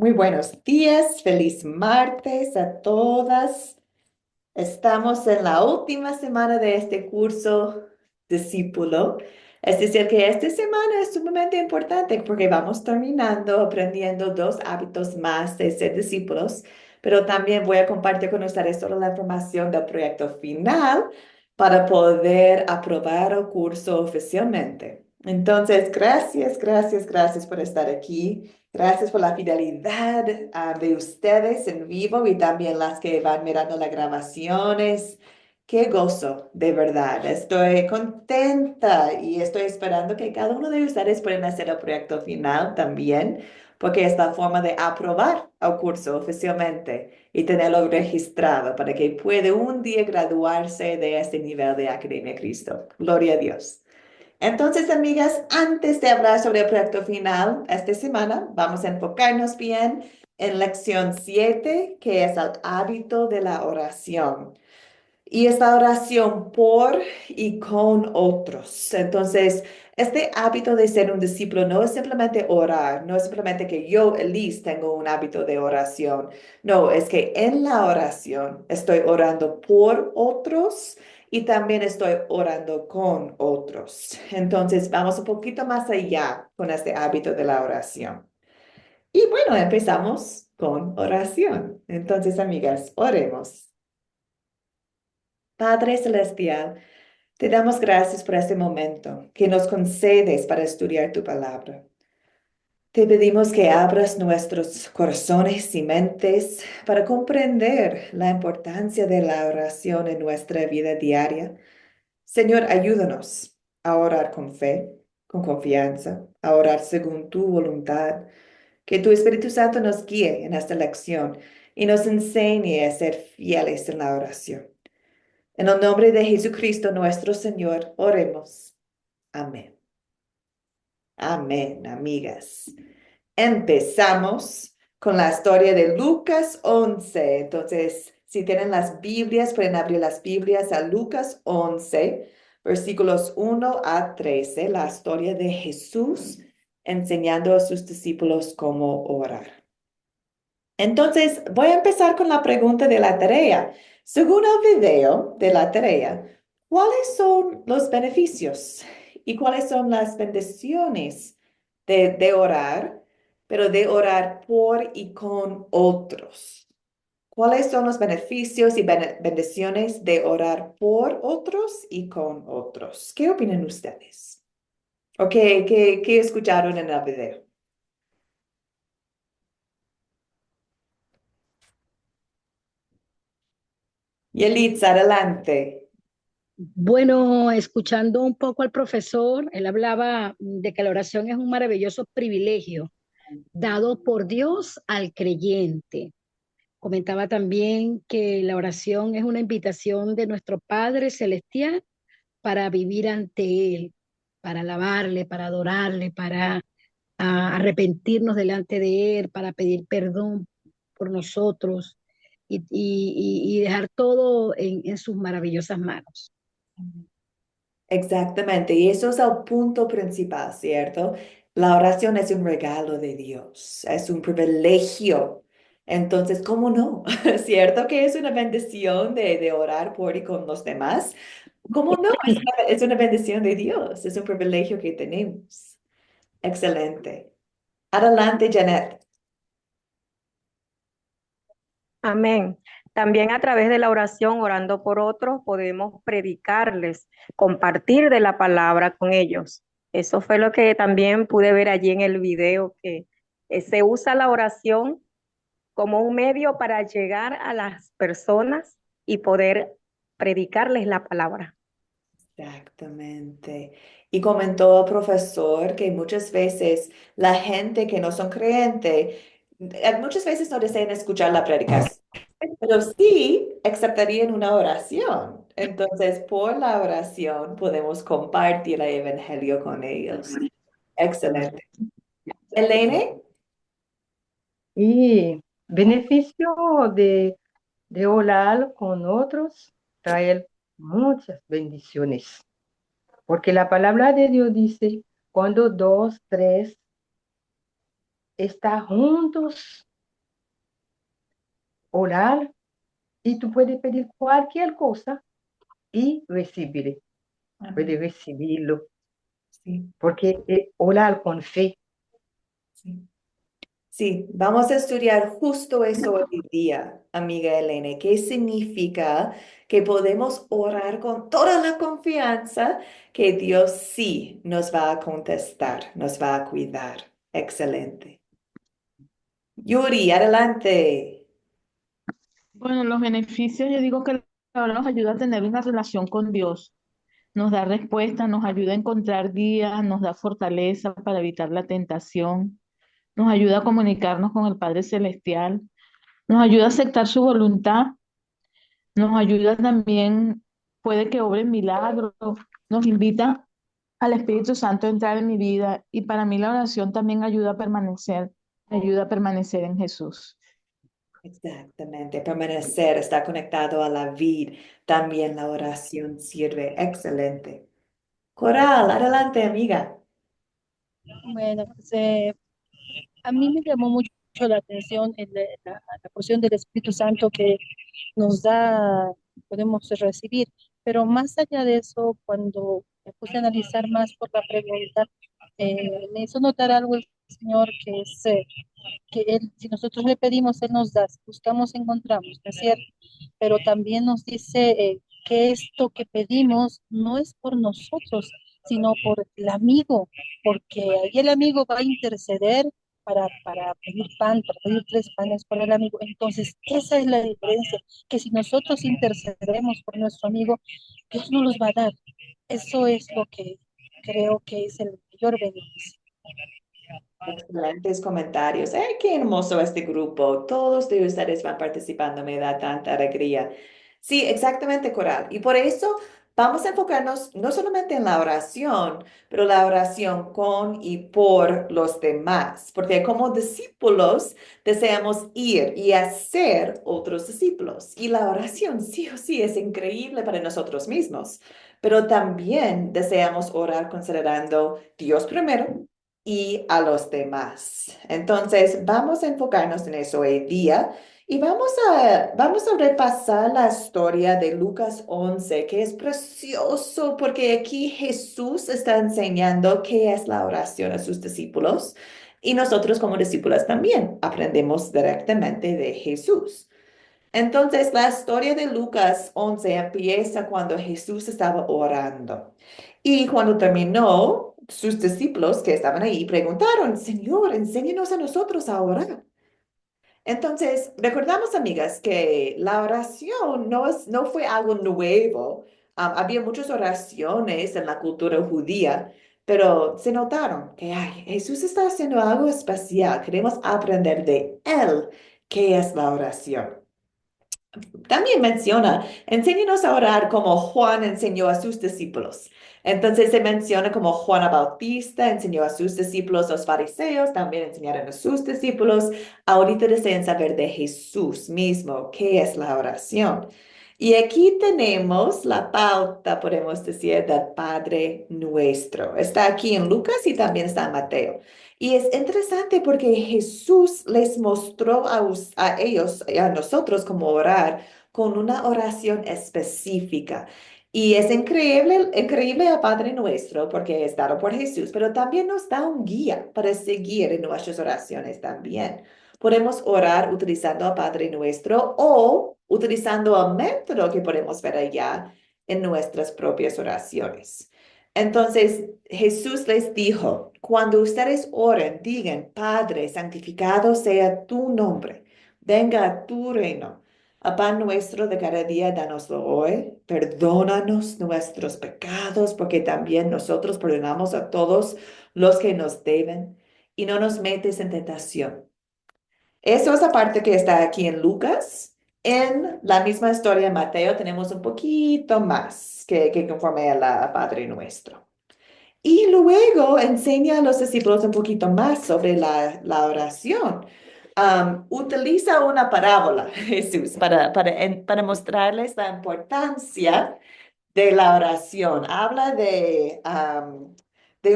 Muy buenos días, feliz martes a todas. Estamos en la última semana de este curso discípulo. Es decir, que esta semana es sumamente importante porque vamos terminando aprendiendo dos hábitos más de ser discípulos, pero también voy a compartir con ustedes toda la información del proyecto final para poder aprobar el curso oficialmente. Entonces, gracias por estar aquí. Gracias por la fidelidad de ustedes en vivo y también las que van mirando las grabaciones. Qué gozo, de verdad. Estoy contenta y estoy esperando que cada uno de ustedes puedan hacer el proyecto final también, porque es la forma de aprobar el curso oficialmente y tenerlo registrado para que pueda un día graduarse de este nivel de Academia Cristo. Gloria a Dios. Entonces, amigas, antes de hablar sobre el proyecto final esta semana, vamos a enfocarnos bien en lección 7, que es el hábito de la oración. Y es la oración por y con otros. Entonces, este hábito de ser un discípulo no es simplemente orar, no es simplemente que yo, Elise, tengo un hábito de oración. No, es que en la oración estoy orando por otros y también estoy orando con otros. Entonces, vamos un poquito más allá con este hábito de la oración. Y bueno, empezamos con oración. Entonces, amigas, oremos. Padre Celestial, te damos gracias por este momento que nos concedes para estudiar tu palabra. Te pedimos que abras nuestros corazones y mentes para comprender la importancia de la oración en nuestra vida diaria. Señor, ayúdanos a orar con fe, con confianza, a orar según tu voluntad. Que tu Espíritu Santo nos guíe en esta lección y nos enseñe a ser fieles en la oración. En el nombre de Jesucristo nuestro Señor, oremos. Amén. Amén, amigas. Empezamos con la historia de Lucas 11. Entonces, si tienen las Biblias, pueden abrir las Biblias a Lucas 11, versículos 1 a 13, la historia de Jesús enseñando a sus discípulos cómo orar. Entonces, voy a empezar con la pregunta de la tarea. Según el video de la tarea, ¿cuáles son los beneficios y cuáles son las bendiciones de orar, pero de orar por y con otros? ¿Cuáles son los beneficios y bendiciones de orar por otros y con otros? ¿Qué opinan ustedes? ¿O qué escucharon en el video? Yelitza, adelante. Bueno, escuchando un poco al profesor, él hablaba de que la oración es un maravilloso privilegio dado por Dios al creyente. Comentaba también que la oración es una invitación de nuestro Padre Celestial para vivir ante Él, para alabarle, para adorarle, para arrepentirnos delante de Él, para pedir perdón por nosotros y dejar todo en sus maravillosas manos. Exactamente, y eso es el punto principal, ¿cierto? La oración es un regalo de Dios, es un privilegio. Entonces, ¿cómo no? ¿Cierto que es una bendición de orar por y con los demás? ¿Cómo no? Es una bendición de Dios, es un privilegio que tenemos. Excelente. Adelante, Janet. Amén. También a través de la oración, orando por otros, podemos predicarles, compartir de la palabra con ellos. Eso fue lo que también pude ver allí en el video, que se usa la oración como un medio para llegar a las personas y poder predicarles la palabra. Exactamente. Y comentó el profesor que muchas veces la gente que no son creyentes, muchas veces no desean escuchar la predicación, pero sí aceptarían una oración. Entonces, por la oración podemos compartir el evangelio con ellos. Excelente. Elena. Y beneficio de orar con otros trae muchas bendiciones, porque la palabra de Dios dice, cuando dos, tres están juntos orar y tú puedes pedir cualquier cosa y recibir, puedes Amén. recibirlo, Sí, porque orar con fe. sí. Sí, vamos a estudiar justo eso hoy día, amiga Elena. ¿Qué significa que podemos orar con toda la confianza que Dios sí nos va a contestar, nos va a cuidar? Excelente. Yuri, adelante. Bueno, los beneficios, yo digo que la verdad nos ayuda a tener una relación con Dios, nos da respuesta, nos ayuda a encontrar guía, nos da fortaleza para evitar la tentación, nos ayuda a comunicarnos con el Padre Celestial, nos ayuda a aceptar su voluntad, nos ayuda también, puede que obre milagros, nos invita al Espíritu Santo a entrar en mi vida y para mí la oración también ayuda a permanecer en Jesús. Exactamente, permanecer, está conectado a la vid. También la oración sirve. Excelente. Coral, adelante, amiga. Bueno, pues, a mí me llamó mucho la atención la porción del Espíritu Santo que nos da, podemos recibir, pero más allá de eso, cuando me puse a analizar más por la pregunta, me hizo notar algo el Señor que es que Él, si nosotros le pedimos, Él nos da, si buscamos, encontramos, ¿no es cierto? Pero también nos dice que esto que pedimos no es por nosotros, sino por el amigo, porque ahí el amigo va a interceder para pedir pan, para pedir 3 panes por el amigo. Entonces, esa es la diferencia, que si nosotros intercedemos por nuestro amigo, Dios nos los va a dar. Eso es lo que creo que es el mayor beneficio. Excelentes comentarios. Qué hermoso este grupo! Todos de ustedes van participando, me da tanta alegría. Sí, exactamente, Coral. Y por eso vamos a enfocarnos no solamente en la oración, pero la oración con y por los demás, porque como discípulos deseamos ir y hacer otros discípulos. Y la oración sí o sí es increíble para nosotros mismos, pero también deseamos orar considerando Dios primero y a los demás. Entonces, vamos a enfocarnos en eso hoy día y vamos a repasar la historia de Lucas 11, que es precioso porque aquí Jesús está enseñando qué es la oración a sus discípulos y nosotros como discípulos también aprendemos directamente de Jesús. Entonces, la historia de Lucas 11 empieza cuando Jesús estaba orando. Y cuando terminó, sus discípulos que estaban ahí preguntaron, Señor, enséñanos a nosotros a orar. Entonces, recordamos, amigas, que la oración no fue algo nuevo. Había muchas oraciones en la cultura judía, pero se notaron que ay, Jesús está haciendo algo especial. Queremos aprender de Él qué es la oración. También menciona, enséñanos a orar como Juan enseñó a sus discípulos. Entonces se menciona como Juan el Bautista enseñó a sus discípulos, los fariseos también enseñaron a sus discípulos. Ahorita desean saber de Jesús mismo, qué es la oración. Y aquí tenemos la pauta, podemos decir, del Padre Nuestro. Está aquí en Lucas y también está en Mateo. Y es interesante porque Jesús les mostró a ellos y a nosotros cómo orar con una oración específica. Y es increíble, increíble al Padre Nuestro porque es dado por Jesús, pero también nos da un guía para seguir en nuestras oraciones también. Podemos orar utilizando al Padre Nuestro o utilizando el método que podemos ver allá en nuestras propias oraciones. Entonces Jesús les dijo, cuando ustedes oren, digan, Padre, santificado sea tu nombre, venga tu reino. El pan nuestro de cada día, danoslo hoy. Perdónanos nuestros pecados, porque también nosotros perdonamos a todos los que nos deben. Y no nos metes en tentación. Eso es la parte que está aquí en Lucas. En la misma historia de Mateo tenemos un poquito más que conforme a la Padre Nuestro. Y luego enseña a los discípulos un poquito más sobre la oración. Utiliza una parábola, Jesús, para mostrarles la importancia de la oración. Habla de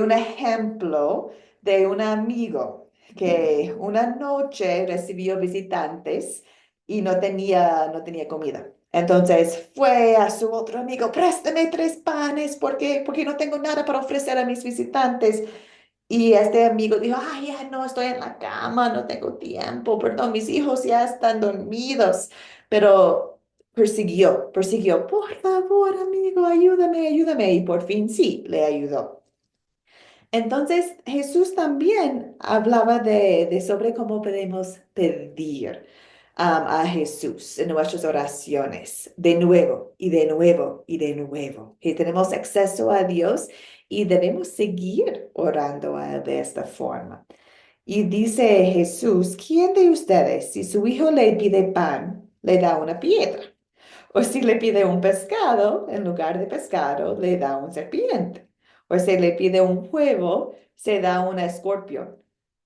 un ejemplo de un amigo que una noche recibió visitantes y no tenía comida. Entonces fue a su otro amigo, préstame 3 panes porque no tengo nada para ofrecer a mis visitantes. Y este amigo dijo, ay, ya no, estoy en la cama, no tengo tiempo, perdón, mis hijos ya están dormidos. Pero persiguió, por favor, amigo, ayúdame, ayúdame. Y por fin sí, le ayudó. Entonces, Jesús también hablaba de sobre cómo podemos pedir a Jesús en nuestras oraciones, de nuevo y de nuevo y de nuevo. Que tenemos acceso a Dios y debemos seguir orando a Él de esta forma. Y dice Jesús, ¿quién de ustedes, si su hijo le pide pan, le da una piedra? O si le pide un pescado, en lugar de pescado, le da un serpiente. O si le pide un huevo, se da una escorpión.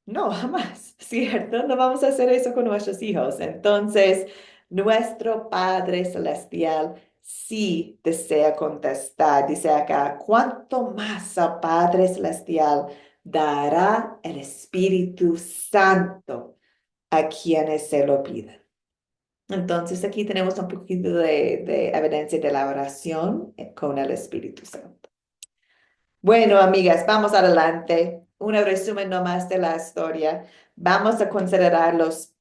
No, jamás, ¿cierto? No vamos a hacer eso con nuestros hijos. Entonces, nuestro Padre Celestial sí desea contestar. Dice acá, ¿cuánto más al Padre Celestial dará el Espíritu Santo a quienes se lo piden? Entonces aquí tenemos un poquito de evidencia de la oración con el Espíritu Santo. Bueno, amigas, vamos adelante. Un resumen nomás de la historia. Vamos a considerar los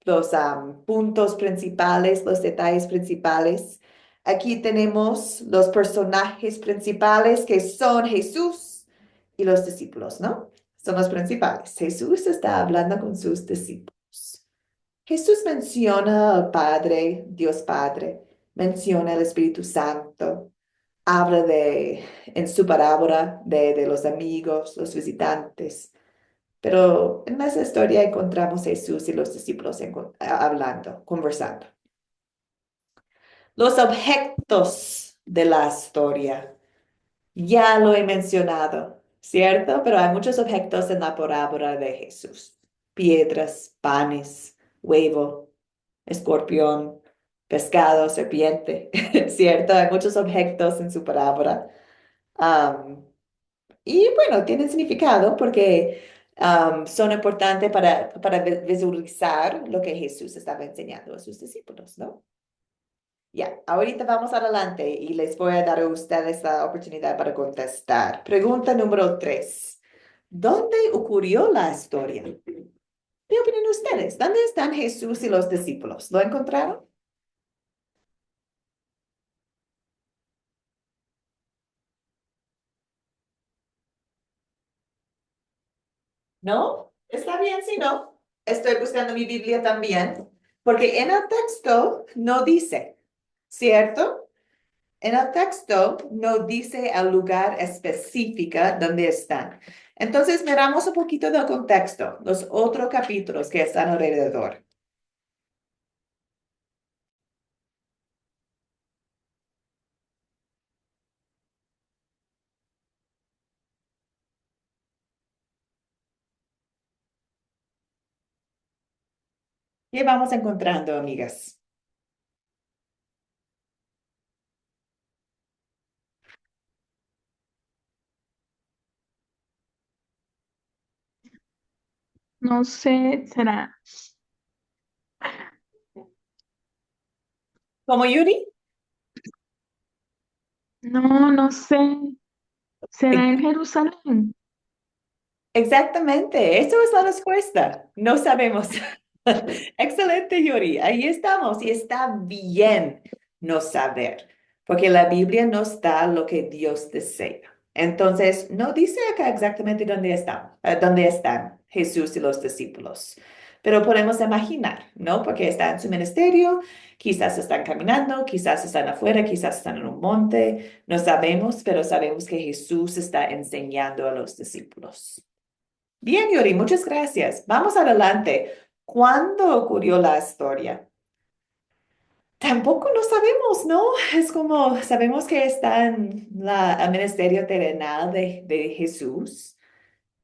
puntos principales, los detalles principales. Aquí tenemos los personajes principales que son Jesús y los discípulos, ¿no? Son los principales. Jesús está hablando con sus discípulos. Jesús menciona al Padre, Dios Padre, menciona al Espíritu Santo, habla en su parábola de los amigos, los visitantes, pero en esa historia encontramos a Jesús y los discípulos hablando, conversando. Los objetos de la historia, ya lo he mencionado, ¿cierto? Pero hay muchos objetos en la parábola de Jesús. Piedras, panes, huevo, escorpión, pescado, serpiente, ¿cierto? Hay muchos objetos en su parábola. Am, y bueno, tienen significado porque son importantes para visualizar lo que Jesús estaba enseñando a sus discípulos, ¿no? Ya, ahorita vamos adelante y les voy a dar a ustedes la oportunidad para contestar. Pregunta número 3. ¿Dónde ocurrió la historia? ¿Qué opinan ustedes? ¿Dónde están Jesús y los discípulos? ¿Lo encontraron? ¿No? Está bien si no. Estoy buscando mi Biblia también, porque en el texto no dice, ¿cierto? En el texto no dice el lugar específico donde están. Entonces, miramos un poquito del contexto, los otros capítulos que están alrededor. ¿Qué vamos encontrando, amigas? No sé, será. ¿Como Yuri? No, no sé. ¿Será en Jerusalén? Exactamente, eso es la respuesta. No sabemos. Excelente, Yuri. Ahí estamos y está bien no saber, porque la Biblia nos da lo que Dios desea. Entonces, no dice acá exactamente dónde están Jesús y los discípulos, pero podemos imaginar, ¿no? Porque está en su ministerio, quizás están caminando, quizás están afuera, quizás están en un monte, no sabemos, pero sabemos que Jesús está enseñando a los discípulos. Bien, Yuri, muchas gracias. Vamos adelante. ¿Cuándo ocurrió la historia? Tampoco lo sabemos, ¿no? Es como sabemos que está en el ministerio terrenal de Jesús.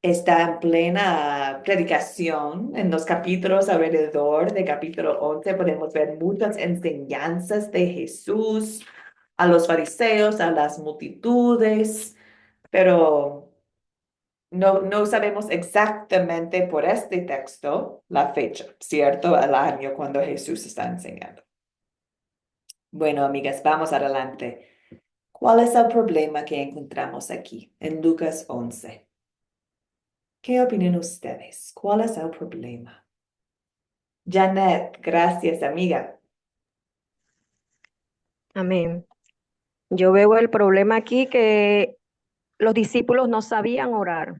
Está en plena predicación. En los capítulos alrededor de capítulo 11 podemos ver muchas enseñanzas de Jesús a los fariseos, a las multitudes, pero no sabemos exactamente por este texto la fecha, ¿cierto? El año cuando Jesús está enseñando. Bueno, amigas, vamos adelante. ¿Cuál es el problema que encontramos aquí en Lucas 11? ¿Qué opinan ustedes? ¿Cuál es el problema? Janet, gracias, amiga. Amén. Yo veo el problema aquí que los discípulos no sabían orar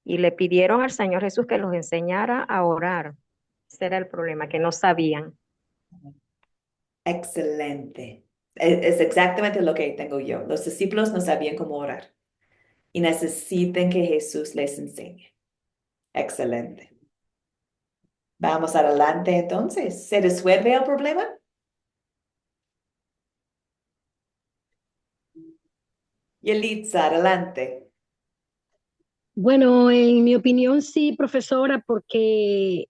y le pidieron al Señor Jesús que los enseñara a orar. Ese era el problema, que no sabían. Excelente. Es exactamente lo que tengo yo. Los discípulos no sabían cómo orar y necesitan que Jesús les enseñe. Excelente. Vamos adelante entonces. ¿Se resuelve el problema? Yelitza, adelante. Bueno, en mi opinión sí, profesora, porque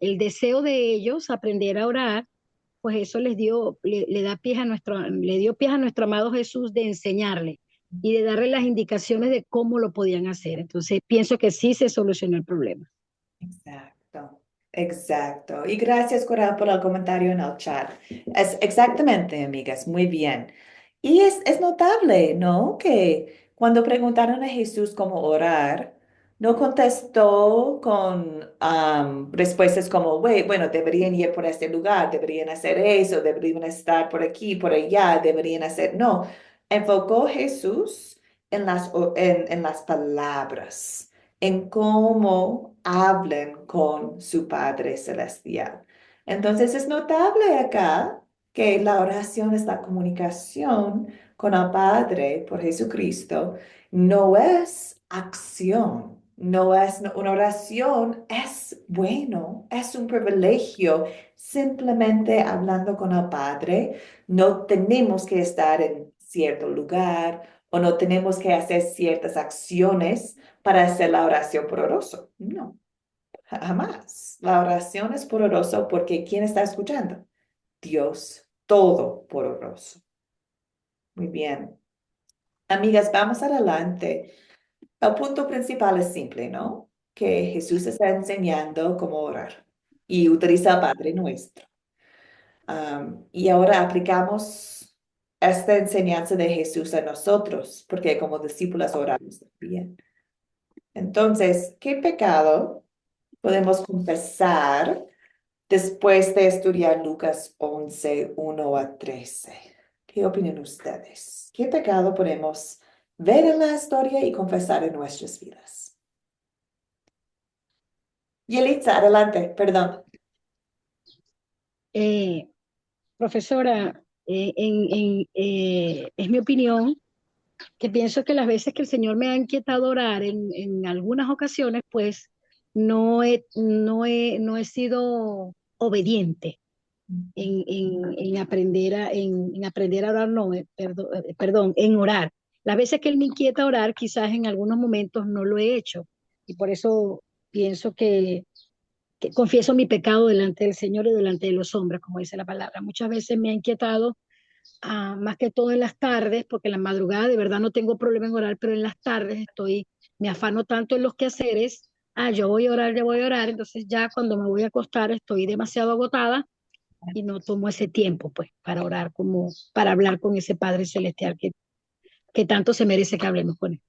el deseo de ellos aprender a orar, pues eso le da pies a le dio pies a nuestro amado Jesús de enseñarle y de darle las indicaciones de cómo lo podían hacer. Entonces pienso que sí se solucionó el problema. Exacto, exacto. Y gracias, Coral, por el comentario en el chat. Es exactamente, amigas, muy bien. Y es notable, ¿no? Que cuando preguntaron a Jesús cómo orar, no contestó con respuestas como, bueno, deberían ir por este lugar, deberían hacer eso, deberían estar por aquí, por allá, deberían hacer. No, enfocó Jesús en las palabras en cómo hablen con su Padre Celestial. Entonces es notable acá que la oración es la comunicación con el Padre por Jesucristo, no es acción. No es una oración, es bueno, es un privilegio simplemente hablando con el Padre. No tenemos que estar en cierto lugar o no tenemos que hacer ciertas acciones para hacer la oración poderoso. No, jamás. La oración es poderoso porque ¿quién está escuchando? Dios Todopoderoso. Muy bien. Amigas, vamos adelante. El punto principal es simple, ¿no? Que Jesús está enseñando cómo orar y utiliza el Padre Nuestro. Y ahora aplicamos esta enseñanza de Jesús a nosotros, porque como discípulos oramos también. Entonces, ¿qué pecado podemos confesar después de estudiar Lucas 11 1 a 13? ¿Qué opinan ustedes? ¿Qué pecado podemos ver en la historia y confesar en nuestras vidas? Yelitza, adelante, perdón. Eh, Profesora, es mi opinión que pienso que las veces que el Señor me ha inquietado orar en algunas ocasiones, pues no he sido obediente en aprender a orar, no, perdón, en orar. Las veces que Él me inquieta orar, quizás en algunos momentos no lo he hecho. Y por eso pienso que confieso mi pecado delante del Señor y delante de los hombres, como dice la palabra. Muchas veces me ha inquietado más que todo en las tardes, porque en la madrugada de verdad no tengo problema en orar, pero en las tardes me afano tanto en los quehaceres, yo voy a orar, ya voy a orar, entonces ya cuando me voy a acostar estoy demasiado agotada y no tomo ese tiempo, pues, para orar, como para hablar con ese Padre Celestial que tanto se merece que hablemos con él.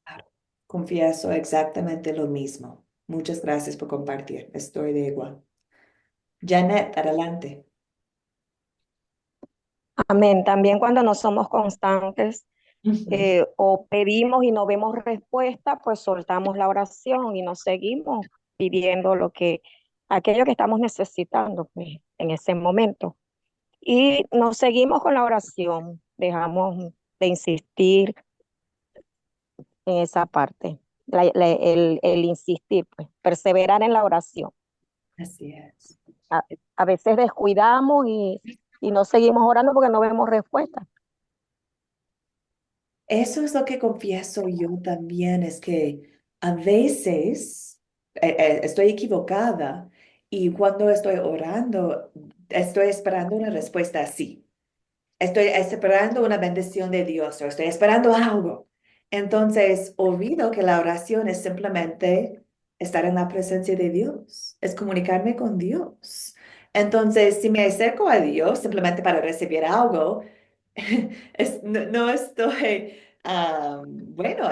Claro, confieso exactamente lo mismo. Muchas gracias por compartir. Estoy de igual. Janet, adelante. Amén. También cuando no somos constantes o pedimos y no vemos respuesta, pues soltamos la oración y nos seguimos pidiendo aquello que estamos necesitando, pues, en ese momento. Y nos seguimos con la oración, dejamos de insistir en esa parte, el insistir, pues, perseverar en la oración. Así es. A, a veces descuidamos y no seguimos orando porque no vemos respuesta. Eso es lo que confieso yo también, es que a veces estoy equivocada y cuando estoy orando, estoy esperando una respuesta así. Estoy esperando una bendición de Dios o estoy esperando algo. Entonces, olvido que la oración es simplemente estar en la presencia de Dios, es comunicarme con Dios. Entonces, si me acerco a Dios simplemente para recibir algo, no estoy, bueno,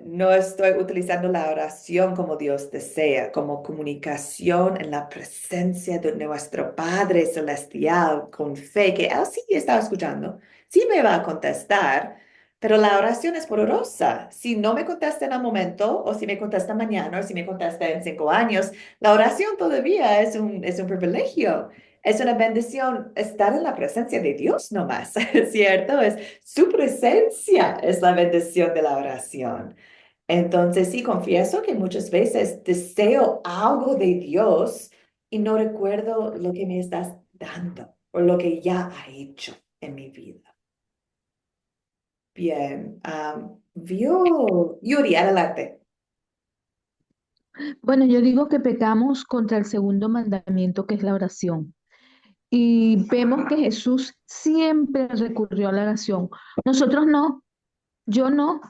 no estoy utilizando la oración como Dios desea, como comunicación en la presencia de nuestro Padre Celestial, con fe, que Él sí está escuchando, sí me va a contestar, pero la oración es poderosa. Si no me contesta en el momento, o si me contesta mañana, o si me contesta en 5 años, la oración todavía es un privilegio. Es una bendición estar en la presencia de Dios nomás, ¿cierto? Es su presencia es la bendición de la oración. Entonces, sí, confieso que muchas veces deseo algo de Dios y no recuerdo lo que me estás dando o lo que ya ha hecho en mi vida. Bien, vio Yuri, adelante. Bueno, yo digo que pecamos contra el segundo mandamiento, que es la oración. Y vemos que Jesús siempre recurrió a la oración. Nosotros no, yo no.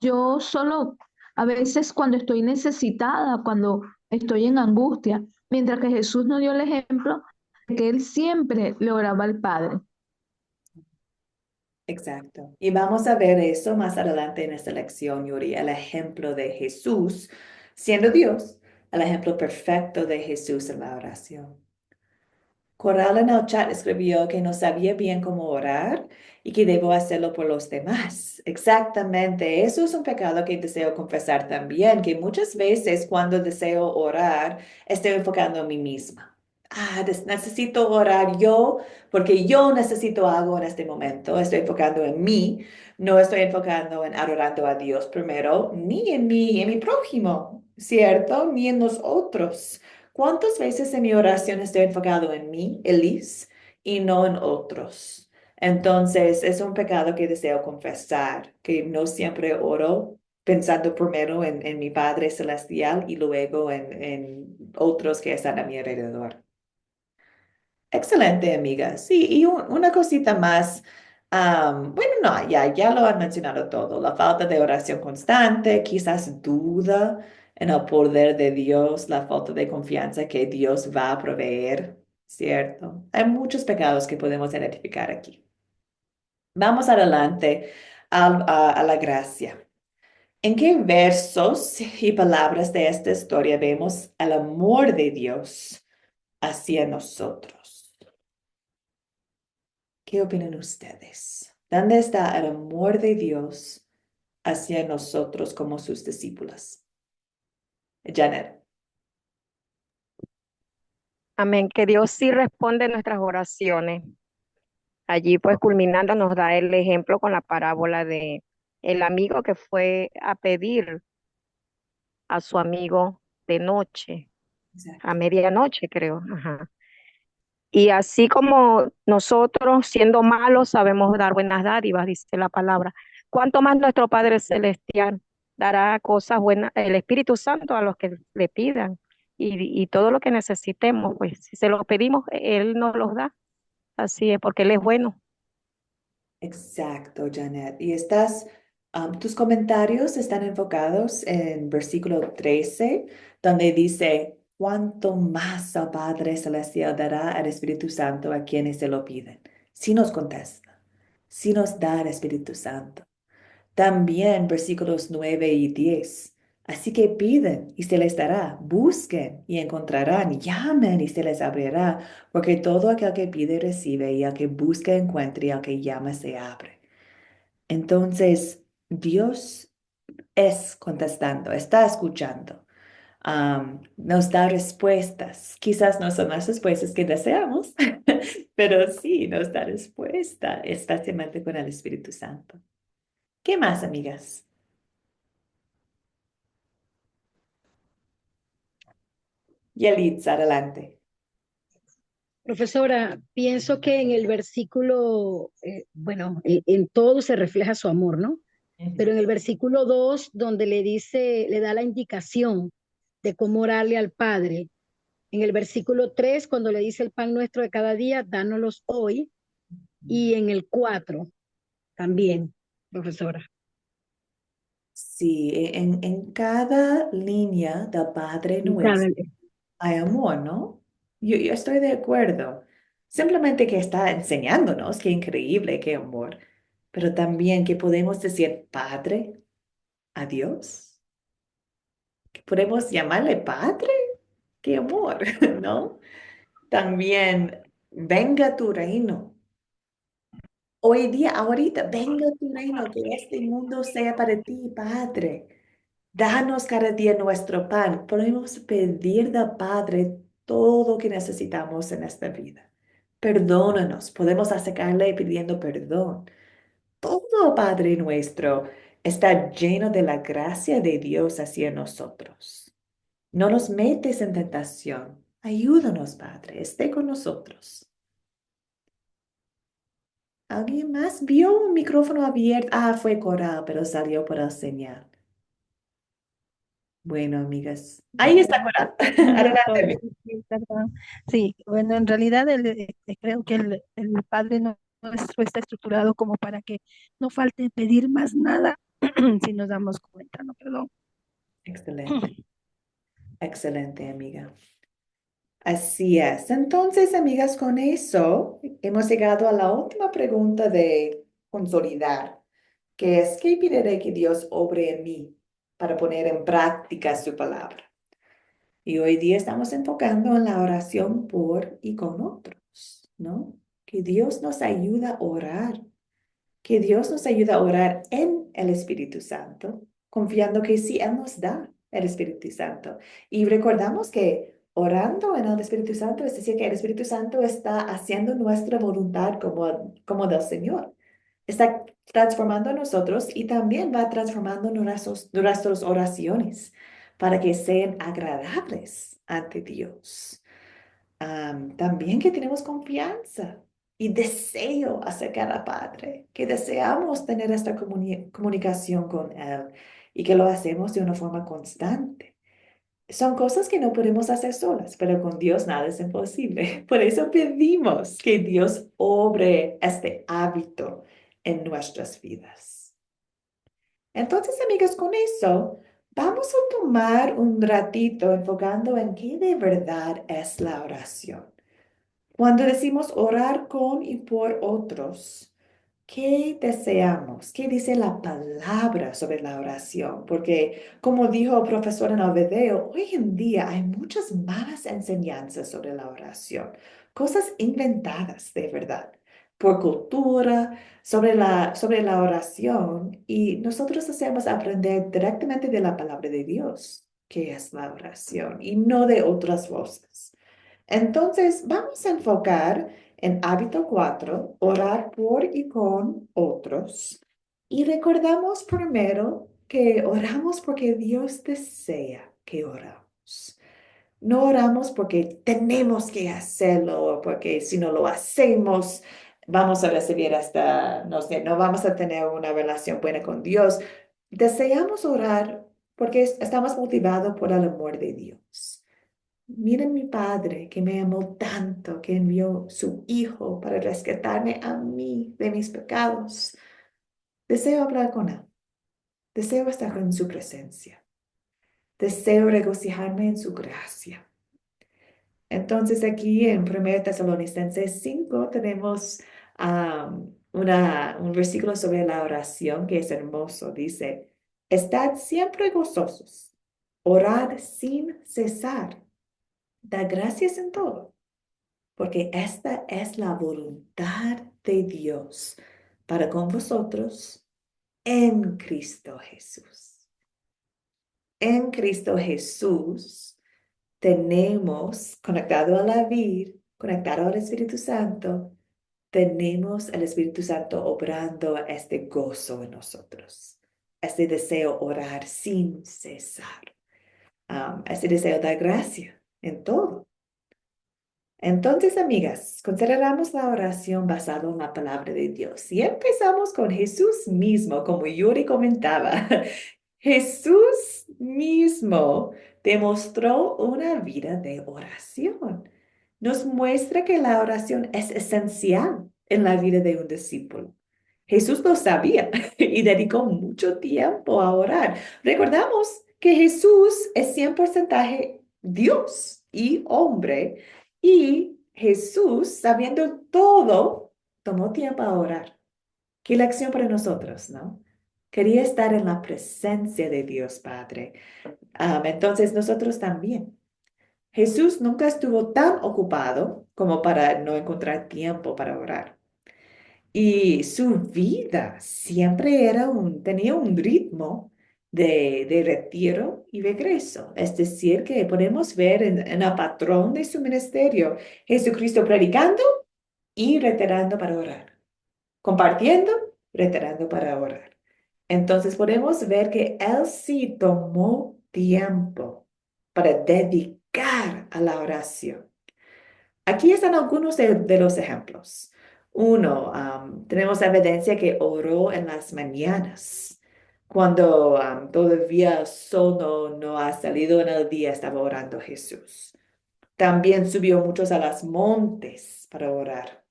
Yo solo a veces cuando estoy necesitada, cuando estoy en angustia, mientras que Jesús nos dio el ejemplo de que él siempre le oraba al Padre. Exacto. Y vamos a ver eso más adelante en esta lección, Yuri, el ejemplo de Jesús siendo Dios, el ejemplo perfecto de Jesús en la oración. Coral en el chat escribió que no sabía bien cómo orar y que debo hacerlo por los demás. Exactamente, eso es un pecado que deseo confesar también, que muchas veces cuando deseo orar, estoy enfocando en mí misma. Necesito orar yo porque yo necesito algo en este momento. Estoy enfocando en mí, no estoy enfocando en adorando a Dios primero, ni en mi prójimo, ¿cierto? Ni en los otros. ¿Cuántas veces en mi oración estoy enfocado en mí, Elise, y no en otros? Entonces, es un pecado que deseo confesar, que no siempre oro pensando primero en mi Padre Celestial y luego en otros que están a mi alrededor. Excelente, amiga. Sí, y una cosita más. Bueno, no, ya lo han mencionado todo. La falta de oración constante, quizás duda en el poder de Dios, la falta de confianza que Dios va a proveer, ¿cierto? Hay muchos pecados que podemos identificar aquí. Vamos adelante a la gracia. ¿En qué versos y palabras de esta historia vemos el amor de Dios hacia nosotros? ¿Qué opinan ustedes? ¿Dónde está el amor de Dios hacia nosotros como sus discípulos? Janet. Amén, que Dios sí responde nuestras oraciones. Allí pues culminando nos da el ejemplo con la parábola de el amigo que fue a pedir a su amigo de noche, a Exacto. medianoche creo. Ajá. Y así como nosotros siendo malos sabemos dar buenas dádivas, dice la palabra, ¿cuánto más nuestro Padre Celestial dará cosas buenas, el Espíritu Santo a los que le pidan? Y todo lo que necesitemos, pues si se lo pedimos, Él nos los da. Así es, porque Él es bueno. Exacto, Janet. Y tus comentarios están enfocados en versículo 13, donde dice, ¿cuánto más el Padre Celestial dará al Espíritu Santo a quienes se lo piden? Si nos contesta, si nos da el Espíritu Santo. También versículos 9 y 10. Así que piden y se les dará, busquen y encontrarán, llamen y se les abrirá, porque todo aquel que pide recibe y al que busca encuentra y al que llama se abre. Entonces, Dios es contestando, está escuchando, nos da respuestas. Quizás no son las respuestas que deseamos, pero sí nos da respuesta, especialmente con el Espíritu Santo. ¿Qué más, amigas? Yelitza, adelante. Profesora, pienso que en el versículo, bueno, en todo se refleja su amor, ¿no? Pero en el versículo 2, donde le dice, le da la indicación de cómo orarle al Padre. En el versículo 3, cuando le dice el pan nuestro de cada día, dánoslos hoy. Y en el 4 también, profesora. Sí, en cada línea del Padre En cada- Nuestro hay amor, ¿no? yo estoy de acuerdo. Simplemente que está enseñándonos, qué increíble, qué amor, pero también que podemos decir Padre a Dios, que podemos llamarle Padre, qué amor, ¿no? También, venga tu reino. Hoy día, ahorita, venga tu reino, que este mundo sea para ti, Padre. Danos cada día nuestro pan. Podemos pedir del Padre todo lo que necesitamos en esta vida. Perdónanos. Podemos acercarle pidiendo perdón. Todo, Padre nuestro, está lleno de la gracia de Dios hacia nosotros. No nos metes en tentación. Ayúdanos, Padre. Esté con nosotros. ¿Alguien más vio un micrófono abierto? Ah, fue Coral, pero salió por la señal. Bueno, amigas. Ahí está Coral. Ya Adelante, estoy, amiga. sí, sí, perdón. Sí, bueno, en realidad creo que el Padre Nuestro está estructurado como para que no falte pedir más nada si nos damos cuenta, ¿no? Perdón. Excelente, excelente, amiga. Así es. Entonces, amigas, con eso hemos llegado a la última pregunta de consolidar, que es, ¿qué pediré que Dios obre en mí para poner en práctica su palabra? Y hoy día estamos enfocando en la oración por y con otros, ¿no? Que Dios nos ayuda a orar, que Dios nos ayuda a orar en el Espíritu Santo, confiando que sí, Él nos da el Espíritu Santo. Y recordamos que orando en el Espíritu Santo, es decir, que el Espíritu Santo está haciendo nuestra voluntad como del Señor. Está transformando a nosotros y también va transformando nuestras oraciones para que sean agradables ante Dios. También que tenemos confianza y deseo acercar al Padre, que deseamos tener esta comunicación con Él y que lo hacemos de una forma constante. Son cosas que no podemos hacer solas, pero con Dios nada es imposible. Por eso pedimos que Dios obre este hábito en nuestras vidas. Entonces, amigos, con eso vamos a tomar un ratito enfocando en qué de verdad es la oración. Cuando decimos orar con y por otros, ¿qué deseamos? ¿Qué dice la palabra sobre la oración? Porque, como dijo el profesor en el video, hoy en día hay muchas malas enseñanzas sobre la oración, cosas inventadas de verdad, por cultura, sobre la oración, y nosotros deseamos aprender directamente de la palabra de Dios, qué es la oración, y no de otras voces. Entonces, vamos a enfocar en hábito 4, orar por y con otros. Y recordamos primero que oramos porque Dios desea que oramos. No oramos porque tenemos que hacerlo o porque si no lo hacemos, vamos a recibir hasta, no sé, no vamos a tener una relación buena con Dios. Deseamos orar porque estamos motivados por el amor de Dios. Miren mi Padre que me amó tanto, que envió su Hijo para rescatarme a mí de mis pecados. Deseo hablar con Él. Deseo estar en su presencia. Deseo regocijarme en su gracia. Entonces aquí en 1 Tesalonicenses 5 tenemos un versículo sobre la oración que es hermoso. Dice, estad siempre gozosos, orad sin cesar, da gracias en todo porque esta es la voluntad de Dios para con vosotros en Cristo Jesús. En Cristo Jesús tenemos conectado a la vid, conectado al Espíritu Santo, tenemos el Espíritu Santo obrando este gozo en nosotros, este deseo orar sin cesar, este deseo dar gracia en todo. Entonces, amigas, consideramos la oración basada en la palabra de Dios y empezamos con Jesús mismo, como Yuri comentaba. Jesús mismo demostró una vida de oración. Nos muestra que la oración es esencial en la vida de un discípulo. Jesús lo sabía y dedicó mucho tiempo a orar. Recordamos que Jesús es 100% Dios y hombre Y Jesús, sabiendo todo, tomó tiempo a orar. Qué lección para nosotros, ¿no? Quería estar en la presencia de Dios Padre. Entonces nosotros también. Jesús nunca estuvo tan ocupado como para no encontrar tiempo para orar. Y su vida siempre tenía un ritmo de retiro y regreso. Es decir, que podemos ver en el patrón de su ministerio, Jesucristo predicando y retirando para orar, compartiendo, retirando para orar. Entonces podemos ver que Él sí tomó tiempo para dedicar a la oración. Aquí están algunos de los ejemplos. Uno, tenemos evidencia que oró en las mañanas. Cuando todavía el sol no ha salido en el día, estaba orando Jesús. También subió muchos a los montes para orar.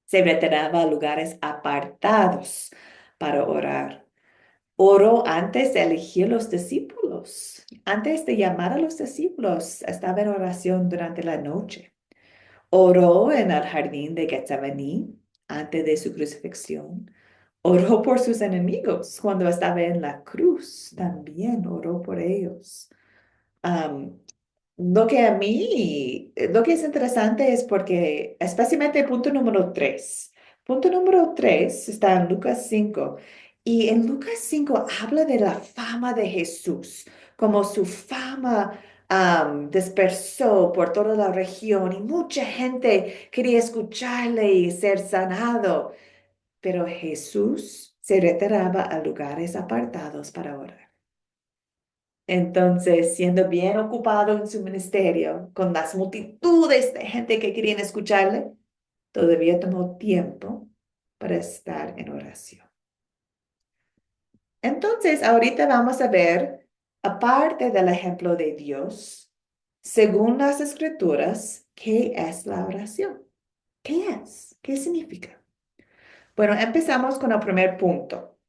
Se retiraba a lugares apartados para orar. Oró antes de elegir los discípulos. Antes de llamar a los discípulos, estaba en oración durante la noche. Oró en el jardín de Getsemaní antes de su crucifixión. Oró por sus enemigos cuando estaba en la cruz. También oró por ellos. Am, lo que es interesante es porque, especialmente el punto número 3. Punto número 3 está en Lucas 5. Y en Lucas 5 habla de la fama de Jesús, como su fama dispersó por toda la región y mucha gente quería escucharle y ser sanado. Pero Jesús se retiraba a lugares apartados para orar. Entonces, siendo bien ocupado en su ministerio, con las multitudes de gente que querían escucharle, todavía tomó tiempo para estar en oración. Entonces, ahorita vamos a ver, aparte del ejemplo de Dios, según las escrituras, ¿qué es la oración? ¿Qué es? ¿Qué significa? Bueno, empezamos con el primer punto.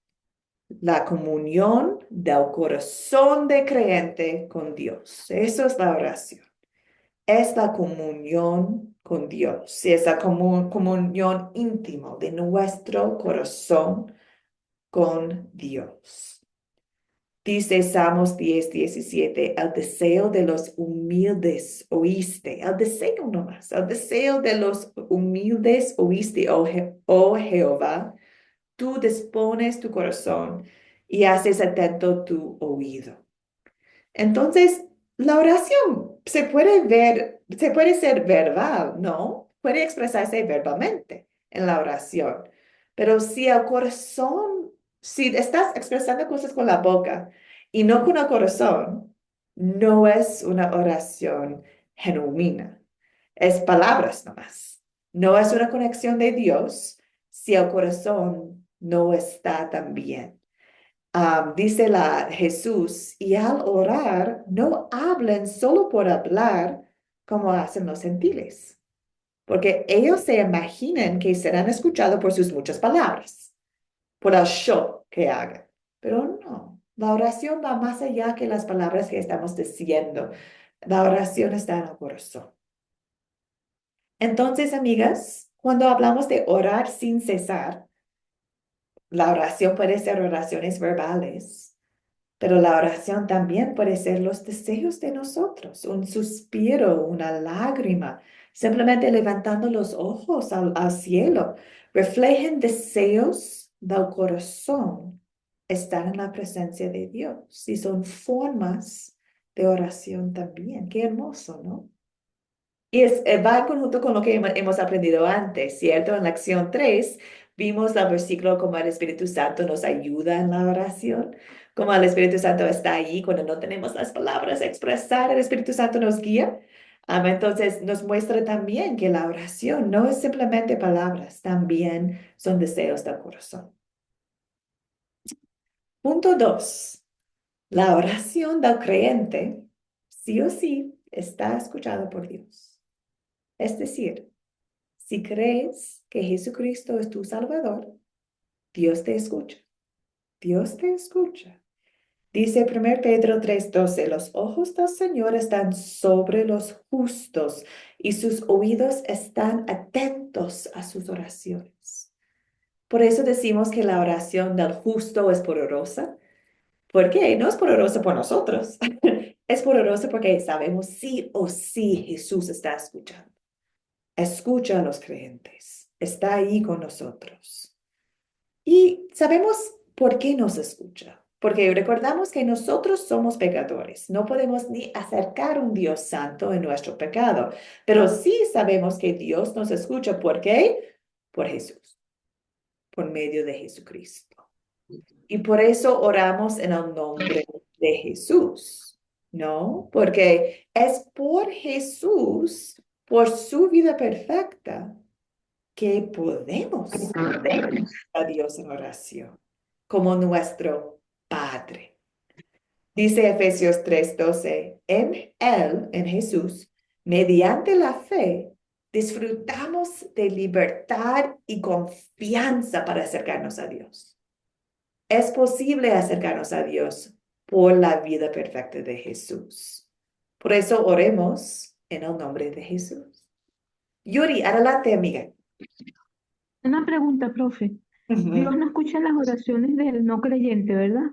La comunión del corazón de creyente con Dios. Eso es la oración. Es la comunión con Dios. Es la comunión íntima de nuestro corazón con Dios. Dice Salmos 10:17, el deseo de los humildes oíste. El deseo nomás. El deseo de los humildes oíste, oh Jehová. Tú dispones tu corazón y haces atento tu oído. Entonces, la oración se puede ser verbal, ¿no? Puede expresarse verbalmente en la oración. Pero si estás expresando cosas con la boca y no con el corazón, no es una oración genuina. Es palabras nomás. No es una conexión de Dios si el corazón no está tan bien. Dice Jesús, y al orar, no hablen solo por hablar como hacen los gentiles, porque ellos se imaginan que serán escuchados por sus muchas palabras, por el show que hagan. Pero no, la oración va más allá que las palabras que estamos diciendo. La oración está en el corazón. Entonces, amigas, cuando hablamos de orar sin cesar, la oración puede ser oraciones verbales, pero la oración también puede ser los deseos de nosotros, un suspiro, una lágrima, simplemente levantando los ojos al cielo. Reflejen deseos del corazón, estar en la presencia de Dios y son formas de oración también. Qué hermoso, ¿no? Y va en conjunto con lo que hemos aprendido antes, ¿cierto? En la acción 3 vimos el versículo como el Espíritu Santo nos ayuda en la oración, como el Espíritu Santo está ahí cuando no tenemos las palabras a expresar, el Espíritu Santo nos guía. Entonces nos muestra también que la oración no es simplemente palabras, también son deseos del corazón. Punto 2. La oración del creyente sí o sí está escuchada por Dios. Es decir, si crees que Jesucristo es tu Salvador, Dios te escucha. Dios te escucha. Dice 1 Pedro 3:12, los ojos del Señor están sobre los justos y sus oídos están atentos a sus oraciones. Por eso decimos que la oración del justo es poderosa. ¿Por qué? No es poderosa por nosotros. Es poderosa porque sabemos sí o sí Jesús está escuchando. Escucha a los creyentes. Está ahí con nosotros. Y sabemos por qué nos escucha. Porque recordamos que nosotros somos pecadores. No podemos ni acercar a un Dios santo en nuestro pecado. Pero sí sabemos que Dios nos escucha. ¿Por qué? Por Jesús. Por medio de Jesucristo. Y por eso oramos en el nombre de Jesús, ¿no? Porque es por Jesús, por su vida perfecta, que podemos a Dios en oración, como nuestro Padre. Dice Efesios 3:12, en Él, en Jesús, mediante la fe, disfrutamos de libertad y confianza para acercarnos a Dios. Es posible acercarnos a Dios por la vida perfecta de Jesús. Por eso oremos en el nombre de Jesús. Yuri, adelante, amiga. Una pregunta, profe. Dios Ujú. no escucha las oraciones del no creyente, ¿verdad?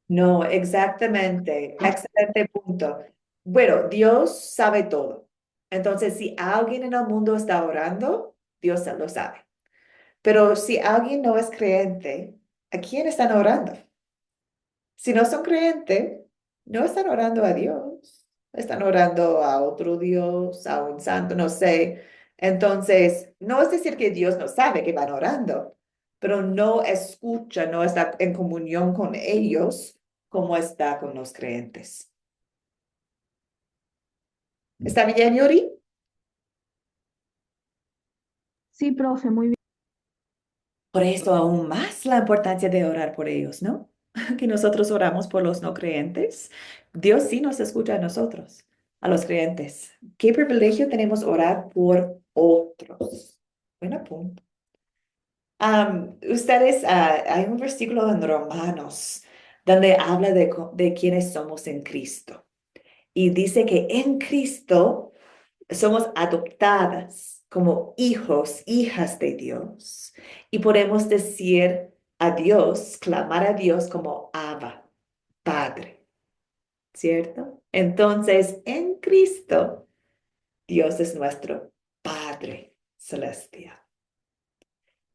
No, exactamente. Excelente punto. Bueno, Dios sabe todo. Entonces, si alguien en el mundo está orando, Dios lo sabe. Pero si alguien no es creyente, ¿a quién están orando? Si no son creyentes, no están orando a Dios, están orando a otro Dios, a un santo, no sé. Entonces, no es decir que Dios no sabe que van orando, pero no escucha, no está en comunión con ellos como está con los creyentes. ¿Está bien, Yuri? Sí, profe, muy bien. Por eso aún más la importancia de orar por ellos, ¿no? Que nosotros oramos por los no creyentes. Dios sí nos escucha a nosotros, a los creyentes. Qué privilegio tenemos orar por otros. Buen punto. Ustedes, hay un versículo en Romanos donde habla de quiénes somos en Cristo. Y dice que en Cristo somos adoptadas como hijos, hijas de Dios. Y podemos decir a Dios, clamar a Dios como Abba, Padre, ¿cierto? Entonces, en Cristo, Dios es nuestro Padre celestial.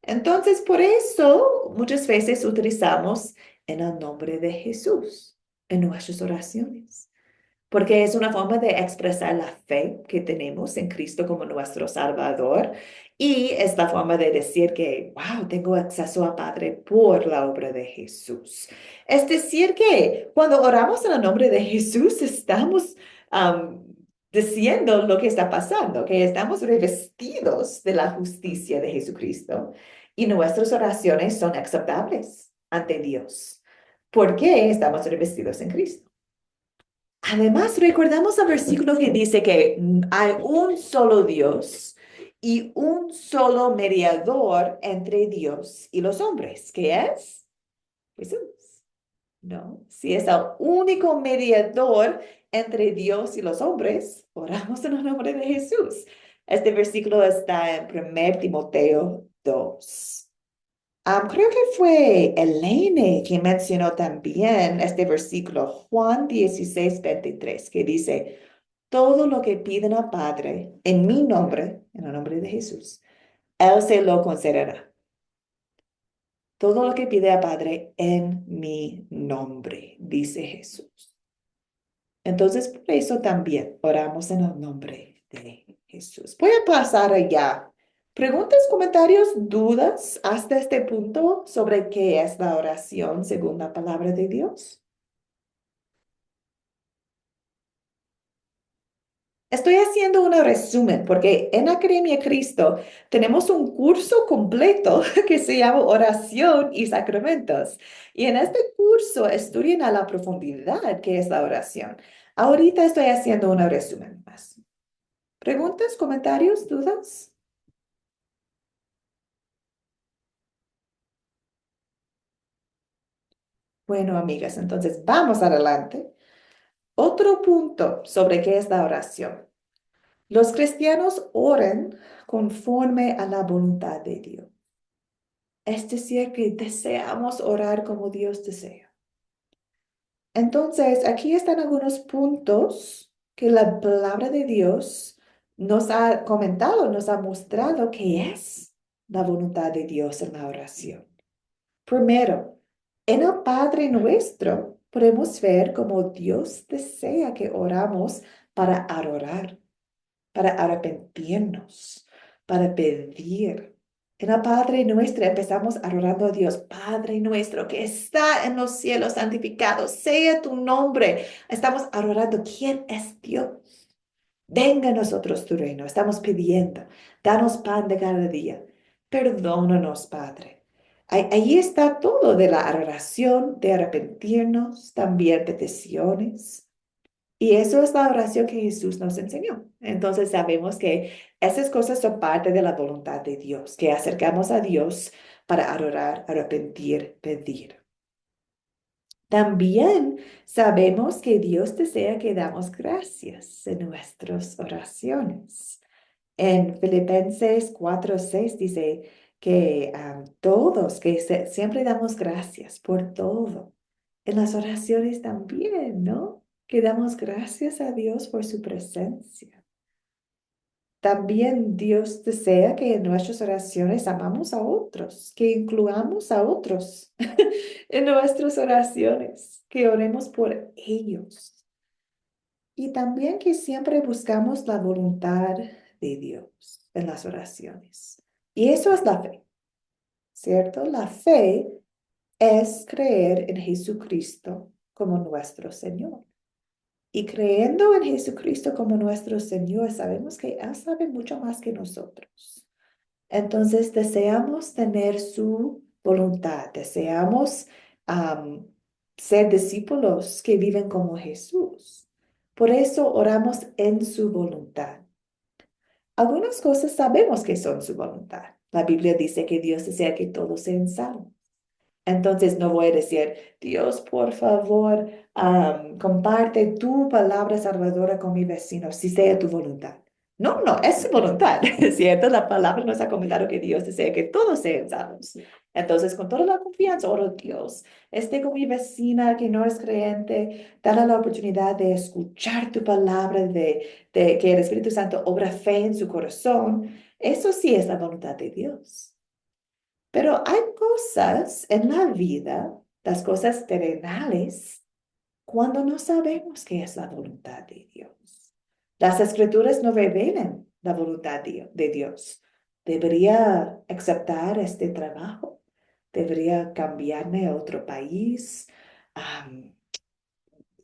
Entonces, por eso muchas veces utilizamos en el nombre de Jesús en nuestras oraciones, porque es una forma de expresar la fe que tenemos en Cristo como nuestro Salvador y es la forma de decir que, wow, tengo acceso a Padre por la obra de Jesús. Es decir, que cuando oramos en el nombre de Jesús, estamos diciendo lo que está pasando, que estamos revestidos de la justicia de Jesucristo y nuestras oraciones son aceptables ante Dios, porque estamos revestidos en Cristo. Además, recordamos el versículo que dice que hay un solo Dios y un solo mediador entre Dios y los hombres, que es Jesús. ¿No? Si es el único mediador entre Dios y los hombres, oramos en el nombre de Jesús. Este versículo está en 1 Timoteo 2. Creo que fue Elaine que mencionó también este versículo, Juan 16:23, que dice, todo lo que piden al Padre en mi nombre, en el nombre de Jesús, Él se lo concederá. Todo lo que pide al Padre en mi nombre, dice Jesús. Entonces, por eso también oramos en el nombre de Jesús. Voy a pasar allá. Preguntas, comentarios, dudas hasta este punto sobre qué es la oración según la palabra de Dios. Estoy haciendo un resumen porque en Academia Cristo tenemos un curso completo que se llama Oración y Sacramentos. Y en este curso estudian a la profundidad qué es la oración. Ahorita estoy haciendo un resumen más. ¿Preguntas, comentarios, dudas? Bueno, amigas, entonces vamos adelante. Otro punto sobre qué es la oración. Los cristianos oran conforme a la voluntad de Dios. Es decir, que deseamos orar como Dios desea. Entonces, aquí están algunos puntos que la palabra de Dios nos ha comentado, nos ha mostrado que es la voluntad de Dios en la oración. Primero, en el Padre Nuestro podemos ver cómo Dios desea que oramos para adorar, para arrepentirnos, para pedir. En el Padre Nuestro empezamos adorando a Dios. Padre nuestro que está en los cielos, santificado sea tu nombre. Estamos adorando quién es Dios. Venga a nosotros tu reino. Estamos pidiendo. Danos pan de cada día. Perdónanos, Padre. Ahí está todo de la adoración, de arrepentirnos, también peticiones. Y eso es la oración que Jesús nos enseñó. Entonces sabemos que esas cosas son parte de la voluntad de Dios, que acercamos a Dios para adorar, arrepentir, pedir. También sabemos que Dios desea que damos gracias en nuestras oraciones. En Filipenses 4:6 dice que todos, que siempre damos gracias por todo. En las oraciones también, ¿no? Que damos gracias a Dios por su presencia. También Dios desea que en nuestras oraciones amamos a otros, que incluyamos a otros en nuestras oraciones, que oremos por ellos. Y también que siempre buscamos la voluntad de Dios en las oraciones. Y eso es la fe, ¿cierto? La fe es creer en Jesucristo como nuestro Señor. Y creyendo en Jesucristo como nuestro Señor, sabemos que Él sabe mucho más que nosotros. Entonces deseamos tener su voluntad, deseamos ser discípulos que viven como Jesús. Por eso oramos en su voluntad. Algunas cosas sabemos que son su voluntad. La Biblia dice que Dios desea que todos sean salvos. Entonces no voy a decir, Dios, por favor, comparte tu palabra salvadora con mi vecino, si sea tu voluntad. No, no, es su voluntad, ¿cierto? La palabra nos ha comentado que Dios desea que todos sean salvos. Entonces, con toda la confianza, oro Dios, esté con mi vecina que no es creyente, dale la oportunidad de escuchar tu palabra, de que el Espíritu Santo obra fe en su corazón. Eso sí es la voluntad de Dios. Pero hay cosas en la vida, las cosas terrenales, cuando no sabemos qué es la voluntad de Dios. Las escrituras no revelan la voluntad de Dios. ¿Debería aceptar este trabajo? ¿Debería cambiarme a otro país? Am,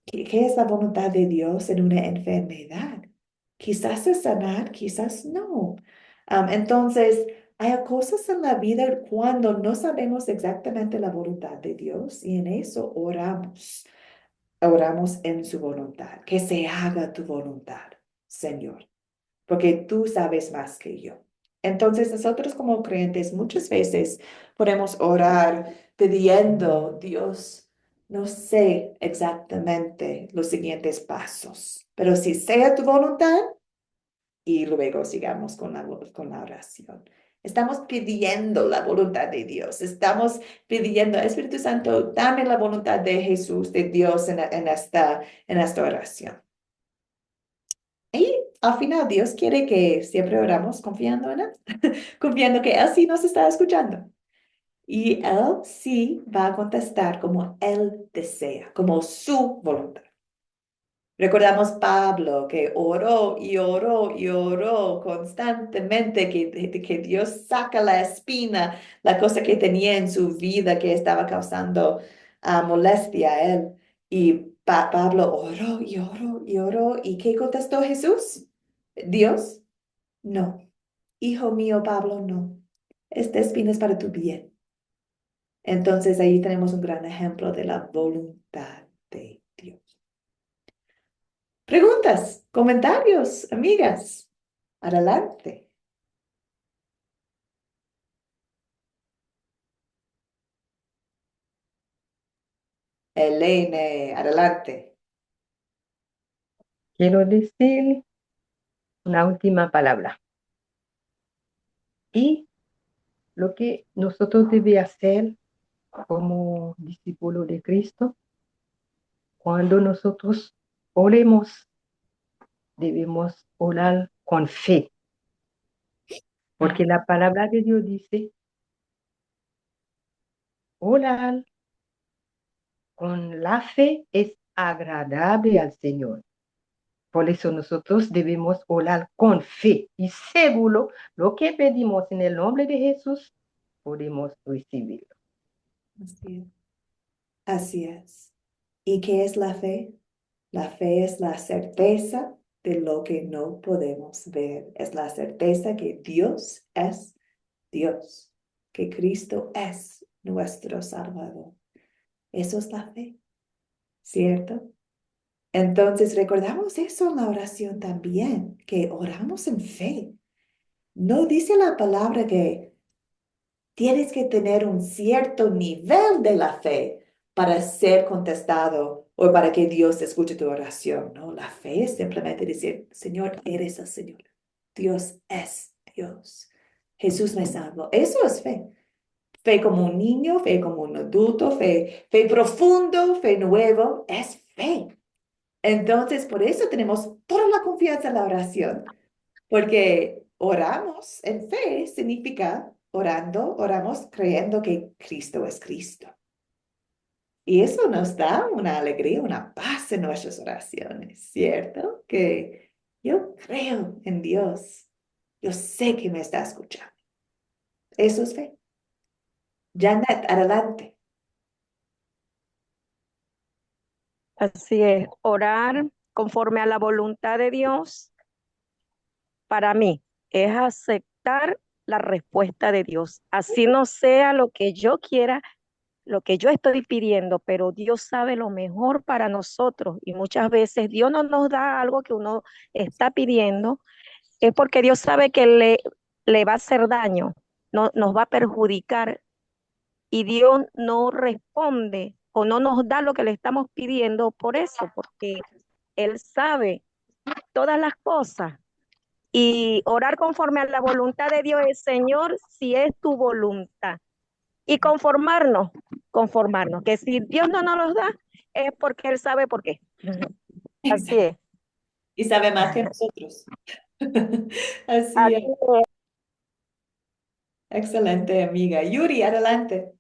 ¿qué es la voluntad de Dios en una enfermedad? Quizás es sanar, quizás no. Entonces, hay cosas en la vida cuando no sabemos exactamente la voluntad de Dios y en eso oramos. Oramos en su voluntad. Que se haga tu voluntad, Señor, porque tú sabes más que yo. Entonces, nosotros como creyentes muchas veces podemos orar pidiendo, Dios, no sé exactamente los siguientes pasos, pero si sea tu voluntad, y luego sigamos con la oración. Estamos pidiendo la voluntad de Dios. Estamos pidiendo, Espíritu Santo, dame la voluntad de Jesús, de Dios en esta oración. Y al final Dios quiere que siempre oramos confiando en Él, confiando que Él sí nos está escuchando. Y Él sí va a contestar como Él desea, como su voluntad. Recordamos Pablo que oró y oró y oró constantemente que Dios saca la espina, la cosa que tenía en su vida que estaba causando molestia a él. Y Pablo oró y oró y oró. ¿Y qué contestó Jesús? Dios, no. Hijo mío, Pablo, no. Esta espina es para tu bien. Entonces ahí tenemos un gran ejemplo de la voluntad de Dios. Preguntas, comentarios, amigas. Adelante. Elene, adelante. Quiero decir una última palabra. Y lo que nosotros debemos hacer como discípulos de Cristo, cuando nosotros oremos, debemos orar con fe, porque la palabra de Dios dice, orar con la fe es agradable al Señor. Por eso nosotros debemos orar con fe y seguro lo que pedimos en el nombre de Jesús, podemos recibirlo. Así es. Así es. ¿Y qué es la fe? La fe es la certeza de lo que no podemos ver. Es la certeza que Dios es Dios, que Cristo es nuestro Salvador. Eso es la fe, ¿cierto? Entonces recordamos eso en la oración también, que oramos en fe. No dice la palabra que tienes que tener un cierto nivel de la fe para ser contestado o para que Dios escuche tu oración. No, la fe es simplemente decir, Señor, eres el Señor. Dios es Dios. Jesús me salvó. Eso es fe. Fe como un niño, fe como un adulto, fe profundo, fe nuevo, es fe. Entonces, por eso tenemos toda la confianza en la oración, porque oramos en fe, significa oramos creyendo que Cristo es Cristo. Y eso nos da una alegría, una paz en nuestras oraciones, ¿cierto? Que yo creo en Dios. Yo sé que me está escuchando. Eso es fe. Janet, adelante. Así es, orar conforme a la voluntad de Dios, para mí, es aceptar la respuesta de Dios. Así no sea lo que yo quiera, lo que yo estoy pidiendo, pero Dios sabe lo mejor para nosotros. Y muchas veces Dios no nos da algo que uno está pidiendo, es porque Dios sabe que le va a hacer daño, no, nos va a perjudicar. Y Dios no responde o no nos da lo que le estamos pidiendo por eso, porque Él sabe todas las cosas. Y orar conforme a la voluntad de Dios es, Señor, si es tu voluntad. Y conformarnos, que si Dios no nos los da, es porque Él sabe por qué. Así es. Y sabe más que nosotros. Así Así es. es. Excelente, amiga. Yuri, adelante.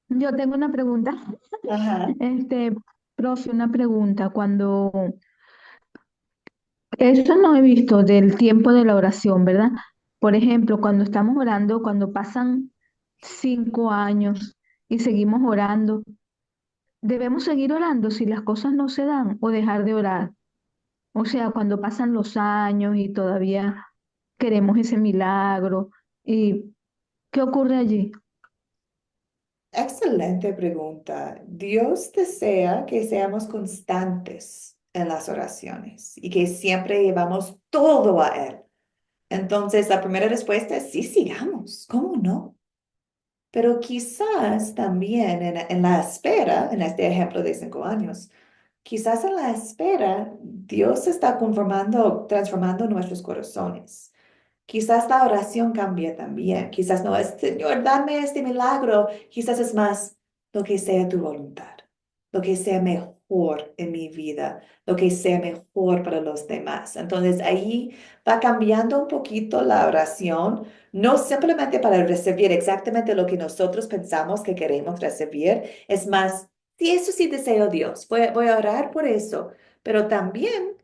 Yo tengo una pregunta. Ajá. Profe, una pregunta. Eso no he visto del tiempo de la oración, ¿verdad? Por ejemplo, cuando estamos orando, cuando pasan 5 años y seguimos orando, ¿debemos seguir orando si las cosas no se dan o dejar de orar? O sea, cuando pasan los años y todavía queremos ese milagro, ¿y qué ocurre allí? Excelente pregunta. Dios desea que seamos constantes en las oraciones y que siempre llevamos todo a Él. Entonces, la primera respuesta es sí, sigamos. ¿Cómo no? Pero quizás también en la espera, en este ejemplo de 5 años, quizás en la espera, Dios está conformando, transformando nuestros corazones. Quizás la oración cambie también. Quizás no es, Señor, dame este milagro. Quizás es más lo que sea tu voluntad, lo que sea mejor en mi vida, lo que sea mejor para los demás. Entonces ahí va cambiando un poquito la oración, no simplemente para recibir exactamente lo que nosotros pensamos que queremos recibir, es más, si eso sí deseo Dios, voy a orar por eso, pero también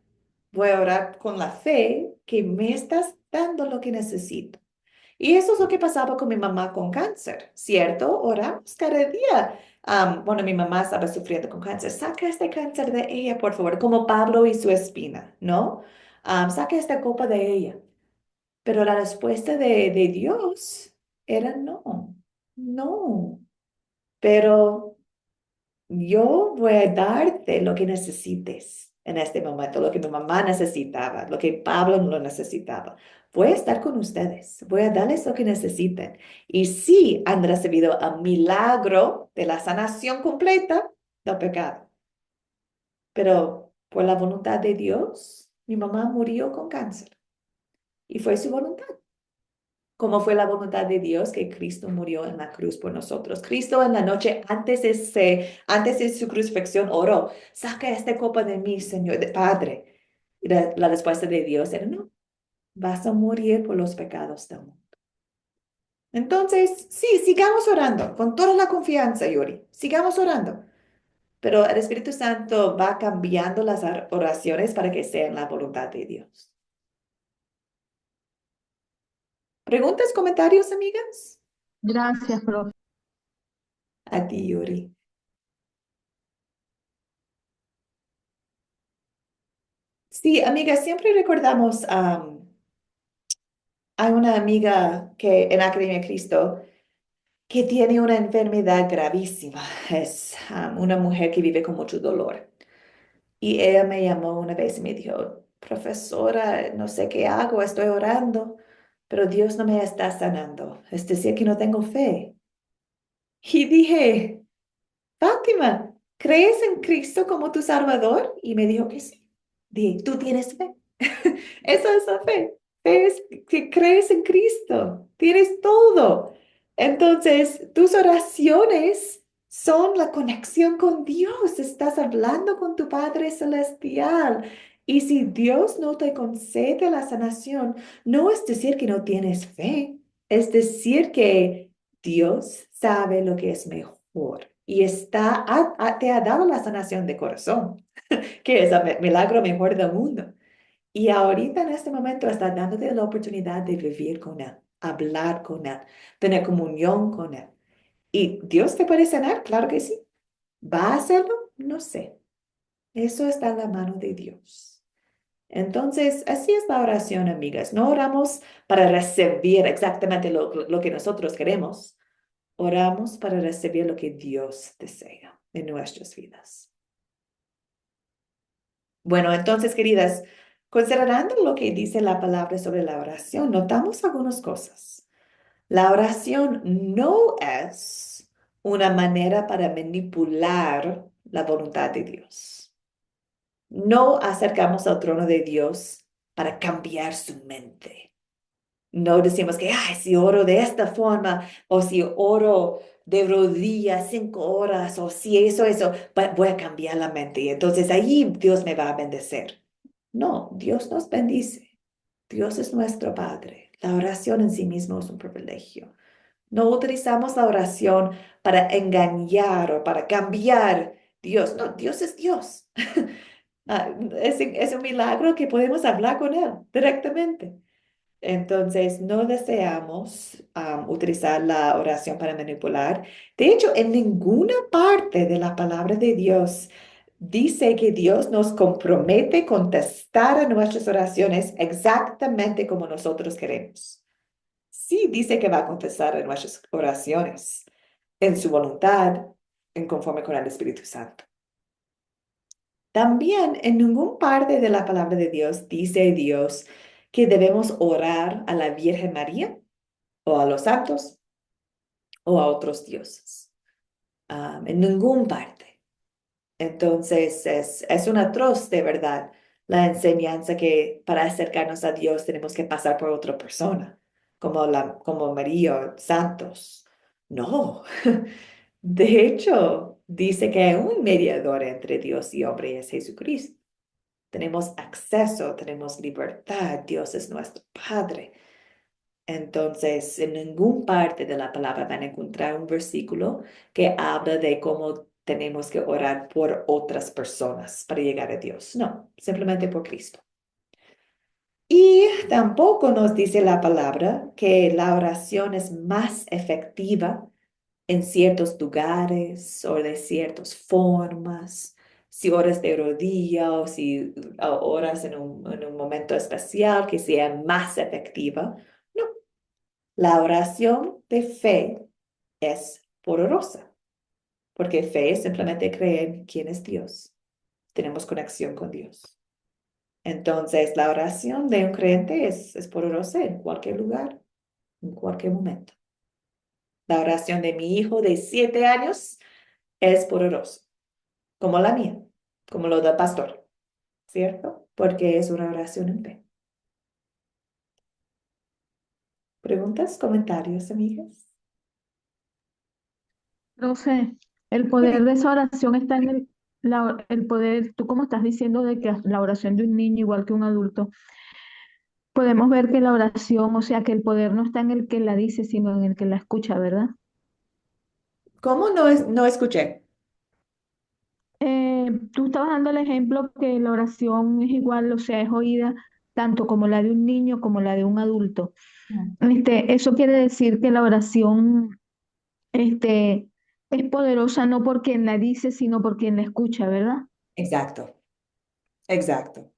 voy a orar con la fe que me estás dando lo que necesito. Y eso es lo que pasaba con mi mamá con cáncer, ¿cierto? Oramos cada día. Bueno, mi mamá estaba sufriendo con cáncer. Saca este cáncer de ella, por favor, como Pablo y su espina, ¿no? Saca esta copa de ella. Pero la respuesta de Dios era no, no. Pero yo voy a darte lo que necesites en este momento, lo que mi mamá necesitaba, lo que Pablo no necesitaba. Voy a estar con ustedes, voy a darles lo que necesiten. Y si han recibido el milagro de la sanación completa, del pecado. Pero por la voluntad de Dios, mi mamá murió con cáncer y fue su voluntad. Como fue la voluntad de Dios que Cristo murió en la cruz por nosotros. Cristo en la noche antes de su crucifixión oró, saca esta copa de mí, Señor, de Padre. Y la respuesta de Dios era, no, vas a morir por los pecados del mundo. Entonces, sí, sigamos orando con toda la confianza, Yuri. Sigamos orando. Pero el Espíritu Santo va cambiando las oraciones para que sean la voluntad de Dios. ¿Preguntas, comentarios, amigas? Gracias, profe. A ti, Yuri. Sí, amigas, siempre recordamos, hay una amiga que en Academia de Cristo que tiene una enfermedad gravísima. Es una mujer que vive con mucho dolor. Y ella me llamó una vez y me dijo, profesora, no sé qué hago, estoy orando, pero Dios no me está sanando. Es decir, que no tengo fe. Y dije, Fátima, ¿crees en Cristo como tu Salvador? Y me dijo que sí. Dije, ¿tú tienes fe? Eso es la fe. Fe es que crees en Cristo. Tienes todo. Entonces, tus oraciones son la conexión con Dios. Estás hablando con tu Padre Celestial. Y si Dios no te concede la sanación, no es decir que no tienes fe. Es decir que Dios sabe lo que es mejor y te ha dado la sanación de corazón, que es el milagro mejor del mundo. Y ahorita en este momento está dándote la oportunidad de vivir con Él, hablar con Él, tener comunión con Él. ¿Y Dios te puede sanar? Claro que sí. ¿Va a hacerlo? No sé. Eso está en la mano de Dios. Entonces, así es la oración, amigas. No oramos para recibir exactamente lo que nosotros queremos. Oramos para recibir lo que Dios desea en nuestras vidas. Bueno, entonces, queridas, considerando lo que dice la palabra sobre la oración, notamos algunas cosas. La oración no es una manera para manipular la voluntad de Dios. No acercamos al trono de Dios para cambiar su mente. No decimos que, ay, si oro de esta forma, o si oro de rodillas 5 horas, o si eso, voy a cambiar la mente. Y entonces ahí Dios me va a bendecir. No, Dios nos bendice. Dios es nuestro Padre. La oración en sí mismo es un privilegio. No utilizamos la oración para engañar o para cambiar Dios. No, Dios es Dios. Es un milagro que podemos hablar con Él directamente. Entonces, no deseamos utilizar la oración para manipular. De hecho, en ninguna parte de la palabra de Dios dice que Dios nos compromete a contestar a nuestras oraciones exactamente como nosotros queremos. Sí, dice que va a contestar a nuestras oraciones en su voluntad, en conforme con el Espíritu Santo. También en ninguna parte de la palabra de Dios dice Dios que debemos orar a la Virgen María o a los santos o a otros dioses. En ninguna parte. Entonces es un atroz de verdad la enseñanza que para acercarnos a Dios tenemos que pasar por otra persona, como María o santos. No. De hecho, dice que hay un mediador entre Dios y hombre, es Jesucristo. Tenemos acceso, tenemos libertad. Dios es nuestro Padre. Entonces, en ninguna parte de la palabra van a encontrar un versículo que habla de cómo tenemos que orar por otras personas para llegar a Dios. No, simplemente por Cristo. Y tampoco nos dice la palabra que la oración es más efectiva en ciertos lugares o de ciertas formas, si oras de rodilla o si oras en un momento especial que sea más efectiva. No, la oración de fe es poderosa, porque fe es simplemente creer en quién es Dios. Tenemos conexión con Dios. Entonces, la oración de un creyente es poderosa en cualquier lugar, en cualquier momento. La oración de mi hijo de 7 años es poderosa. como la mía, como lo del pastor, ¿cierto? Porque es una oración en fe. ¿Preguntas, comentarios, amigas? Profe, el poder de esa oración está en el poder, tú como estás diciendo de que la oración de un niño igual que un adulto, podemos ver que la oración, o sea, que el poder no está en el que la dice, sino en el que la escucha, ¿verdad? ¿Cómo no escuché? Tú estabas dando el ejemplo que la oración es igual, o sea, es oída tanto como la de un niño como la de un adulto. Eso quiere decir que la oración, este, es poderosa no por quien la dice, sino por quien la escucha, ¿verdad? Exacto, exacto.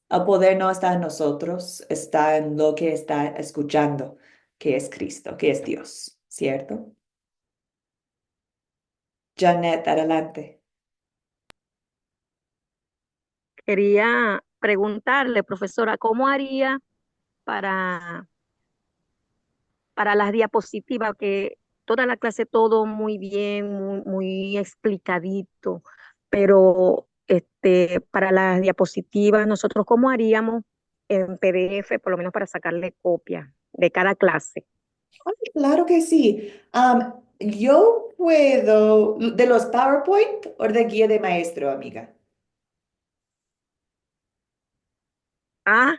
El poder no está en nosotros, está en lo que está escuchando, que es Cristo, que es Dios, ¿cierto? Janet, adelante. Quería preguntarle, profesora, ¿cómo haría para, para las diapositivas? Que toda la clase, todo muy bien, muy explicadito, pero para las diapositivas, nosotros, ¿cómo haríamos en PDF, por lo menos para sacarle copia de cada clase? Claro que sí. Yo puedo, de los PowerPoint o de guía de maestro, amiga. Ah,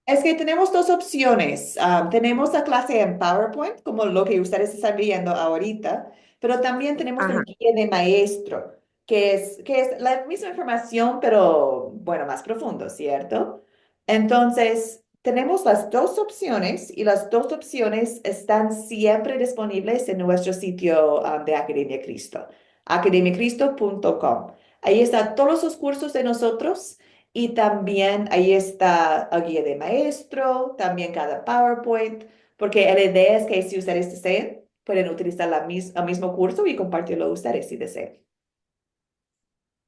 Es que tenemos dos opciones. Tenemos la clase en PowerPoint, como lo que ustedes están viendo ahorita, pero también tenemos un ajá. guía de maestro, que es la misma información, pero bueno, más profundo, ¿cierto? Entonces, tenemos las dos opciones y las dos opciones están siempre disponibles en nuestro sitio de Academia Cristo, academiacristo.com. Ahí están todos los cursos de nosotros. Y también ahí está el guía de maestro, también cada PowerPoint, porque la idea es que si ustedes desean, pueden utilizar el mismo curso y compartirlo ustedes si desean.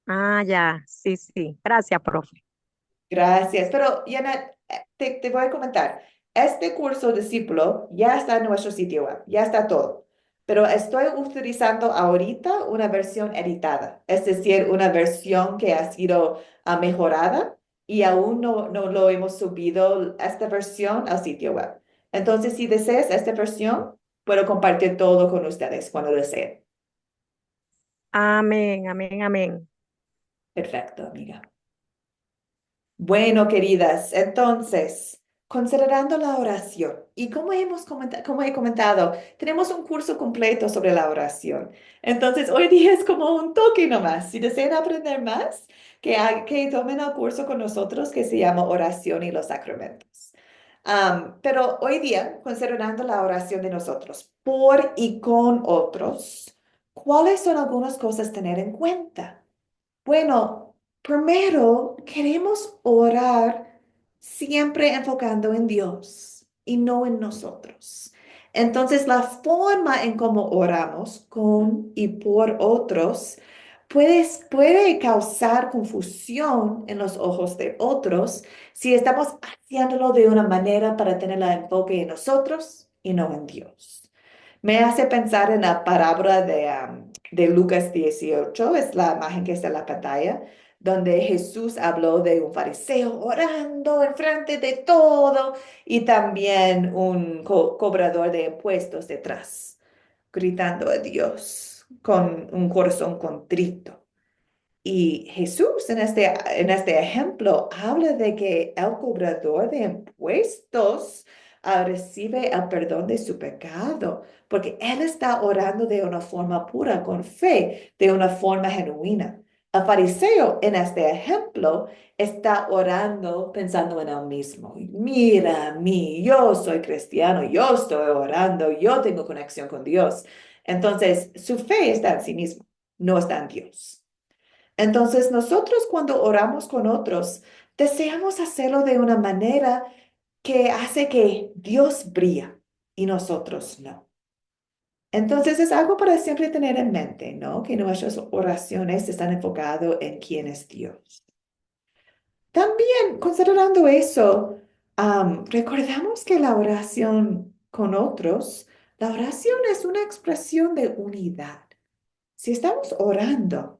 Ah, ya, sí, sí. Gracias, profe. Gracias. Pero, Yana, te voy a comentar. Este curso discípulo ya está en nuestro sitio web, ya está todo. Pero estoy utilizando ahorita una versión editada, es decir, una versión que ha sido mejorada y aún no lo hemos subido esta versión al sitio web. Entonces, si deseas esta versión, puedo compartir todo con ustedes cuando deseen. Amén, amén, amén. Perfecto, amiga. Bueno, queridas, entonces, considerando la oración, y como he comentado, tenemos un curso completo sobre la oración. Entonces, hoy día es como un toque nomás. Si desean aprender más, que tomen el curso con nosotros que se llama Oración y los Sacramentos. Pero hoy día, considerando la oración de nosotros por y con otros, ¿cuáles son algunas cosas a tener en cuenta? Bueno, primero queremos orar siempre enfocando en Dios y no en nosotros. Entonces, la forma en cómo oramos con y por otros puede causar confusión en los ojos de otros si estamos haciéndolo de una manera para tener el enfoque en nosotros y no en Dios. Me hace pensar en la parábola de Lucas 18, es la imagen que está en la pantalla, donde Jesús habló de un fariseo orando enfrente de todo y también un cobrador de impuestos detrás, gritando a Dios con un corazón contrito. Y Jesús en este ejemplo habla de que el cobrador de impuestos recibe el perdón de su pecado, porque él está orando de una forma pura, con fe, de una forma genuina. El fariseo en este ejemplo está orando pensando en él mismo. Mira a mí, yo soy cristiano, yo estoy orando, yo tengo conexión con Dios. Entonces, su fe está en sí mismo, no está en Dios. Entonces, nosotros cuando oramos con otros, deseamos hacerlo de una manera que hace que Dios brilla y nosotros no. Entonces, es algo para siempre tener en mente, ¿no? Que nuestras oraciones están enfocadas en quién es Dios. También, considerando eso, recordamos que la oración con otros, la oración es una expresión de unidad. Si estamos orando,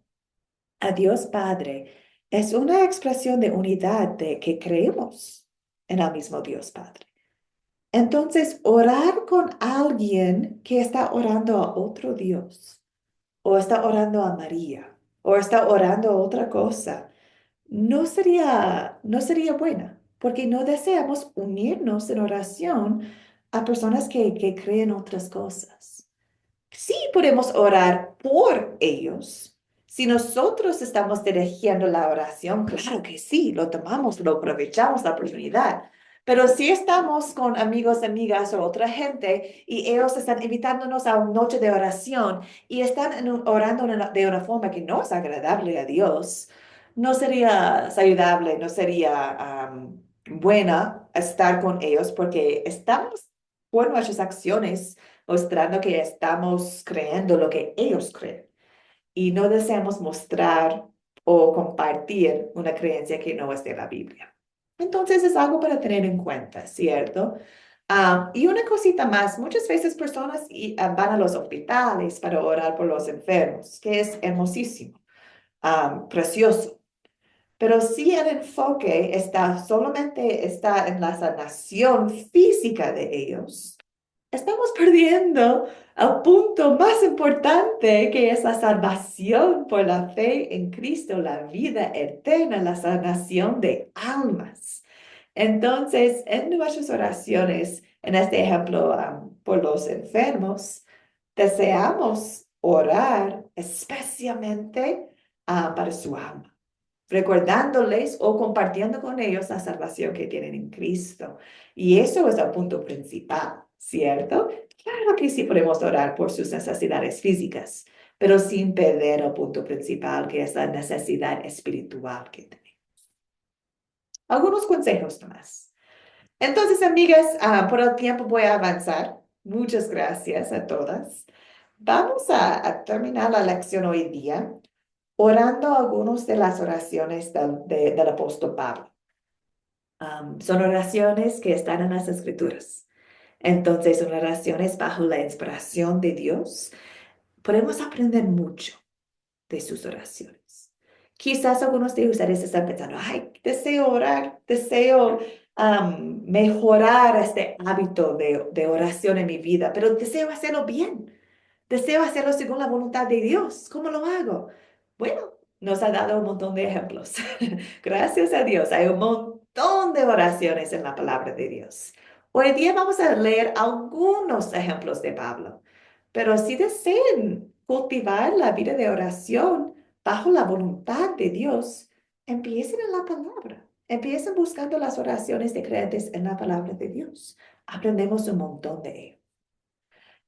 a Dios Padre es una expresión de unidad de que creemos en el mismo Dios Padre. Entonces, orar con alguien que está orando a otro Dios, o está orando a María, o está orando a otra cosa, no sería buena, porque no deseamos unirnos en oración a personas que creen otras cosas. Sí podemos orar por ellos. Si nosotros estamos dirigiendo la oración, claro que sí, lo tomamos, lo aprovechamos la oportunidad. Pero si estamos con amigos, amigas o otra gente y ellos están invitándonos a una noche de oración y están orando de una forma que no es agradable a Dios, no sería saludable, no sería buena estar con ellos porque estamos por nuestras acciones mostrando que estamos creyendo lo que ellos creen y no deseamos mostrar o compartir una creencia que no es de la Biblia. Entonces es algo para tener en cuenta, ¿cierto? Y una cosita más, muchas veces personas van a los hospitales para orar por los enfermos, que es hermosísimo, precioso. Pero si el enfoque solamente está en la sanación física de ellos, estamos perdiendo el punto más importante que es la salvación por la fe en Cristo, la vida eterna, la sanación de almas. Entonces, en nuestras oraciones, en este ejemplo, por los enfermos, deseamos orar especialmente para su alma, recordándoles o compartiendo con ellos la salvación que tienen en Cristo. Y eso es el punto principal, ¿cierto? Claro que sí podemos orar por sus necesidades físicas, pero sin perder el punto principal, que es la necesidad espiritual que tenemos. Algunos consejos más. Entonces, amigas, por el tiempo voy a avanzar. Muchas gracias a todas. Vamos a terminar la lección hoy día orando algunas de las oraciones del apóstol Pablo. Son oraciones que están en las Escrituras. Entonces, son oraciones bajo la inspiración de Dios. Podemos aprender mucho de sus oraciones. Quizás algunos de ustedes están pensando, ay, deseo orar, deseo mejorar este hábito de oración en mi vida, pero deseo hacerlo bien. Deseo hacerlo según la voluntad de Dios. ¿Cómo lo hago? Bueno, nos ha dado un montón de ejemplos. Gracias a Dios, hay un montón de oraciones en la palabra de Dios. Hoy día vamos a leer algunos ejemplos de Pablo, pero si desean cultivar la vida de oración bajo la voluntad de Dios, empiecen en la palabra. Empiecen buscando las oraciones de creyentes en la palabra de Dios. Aprendemos un montón de ello.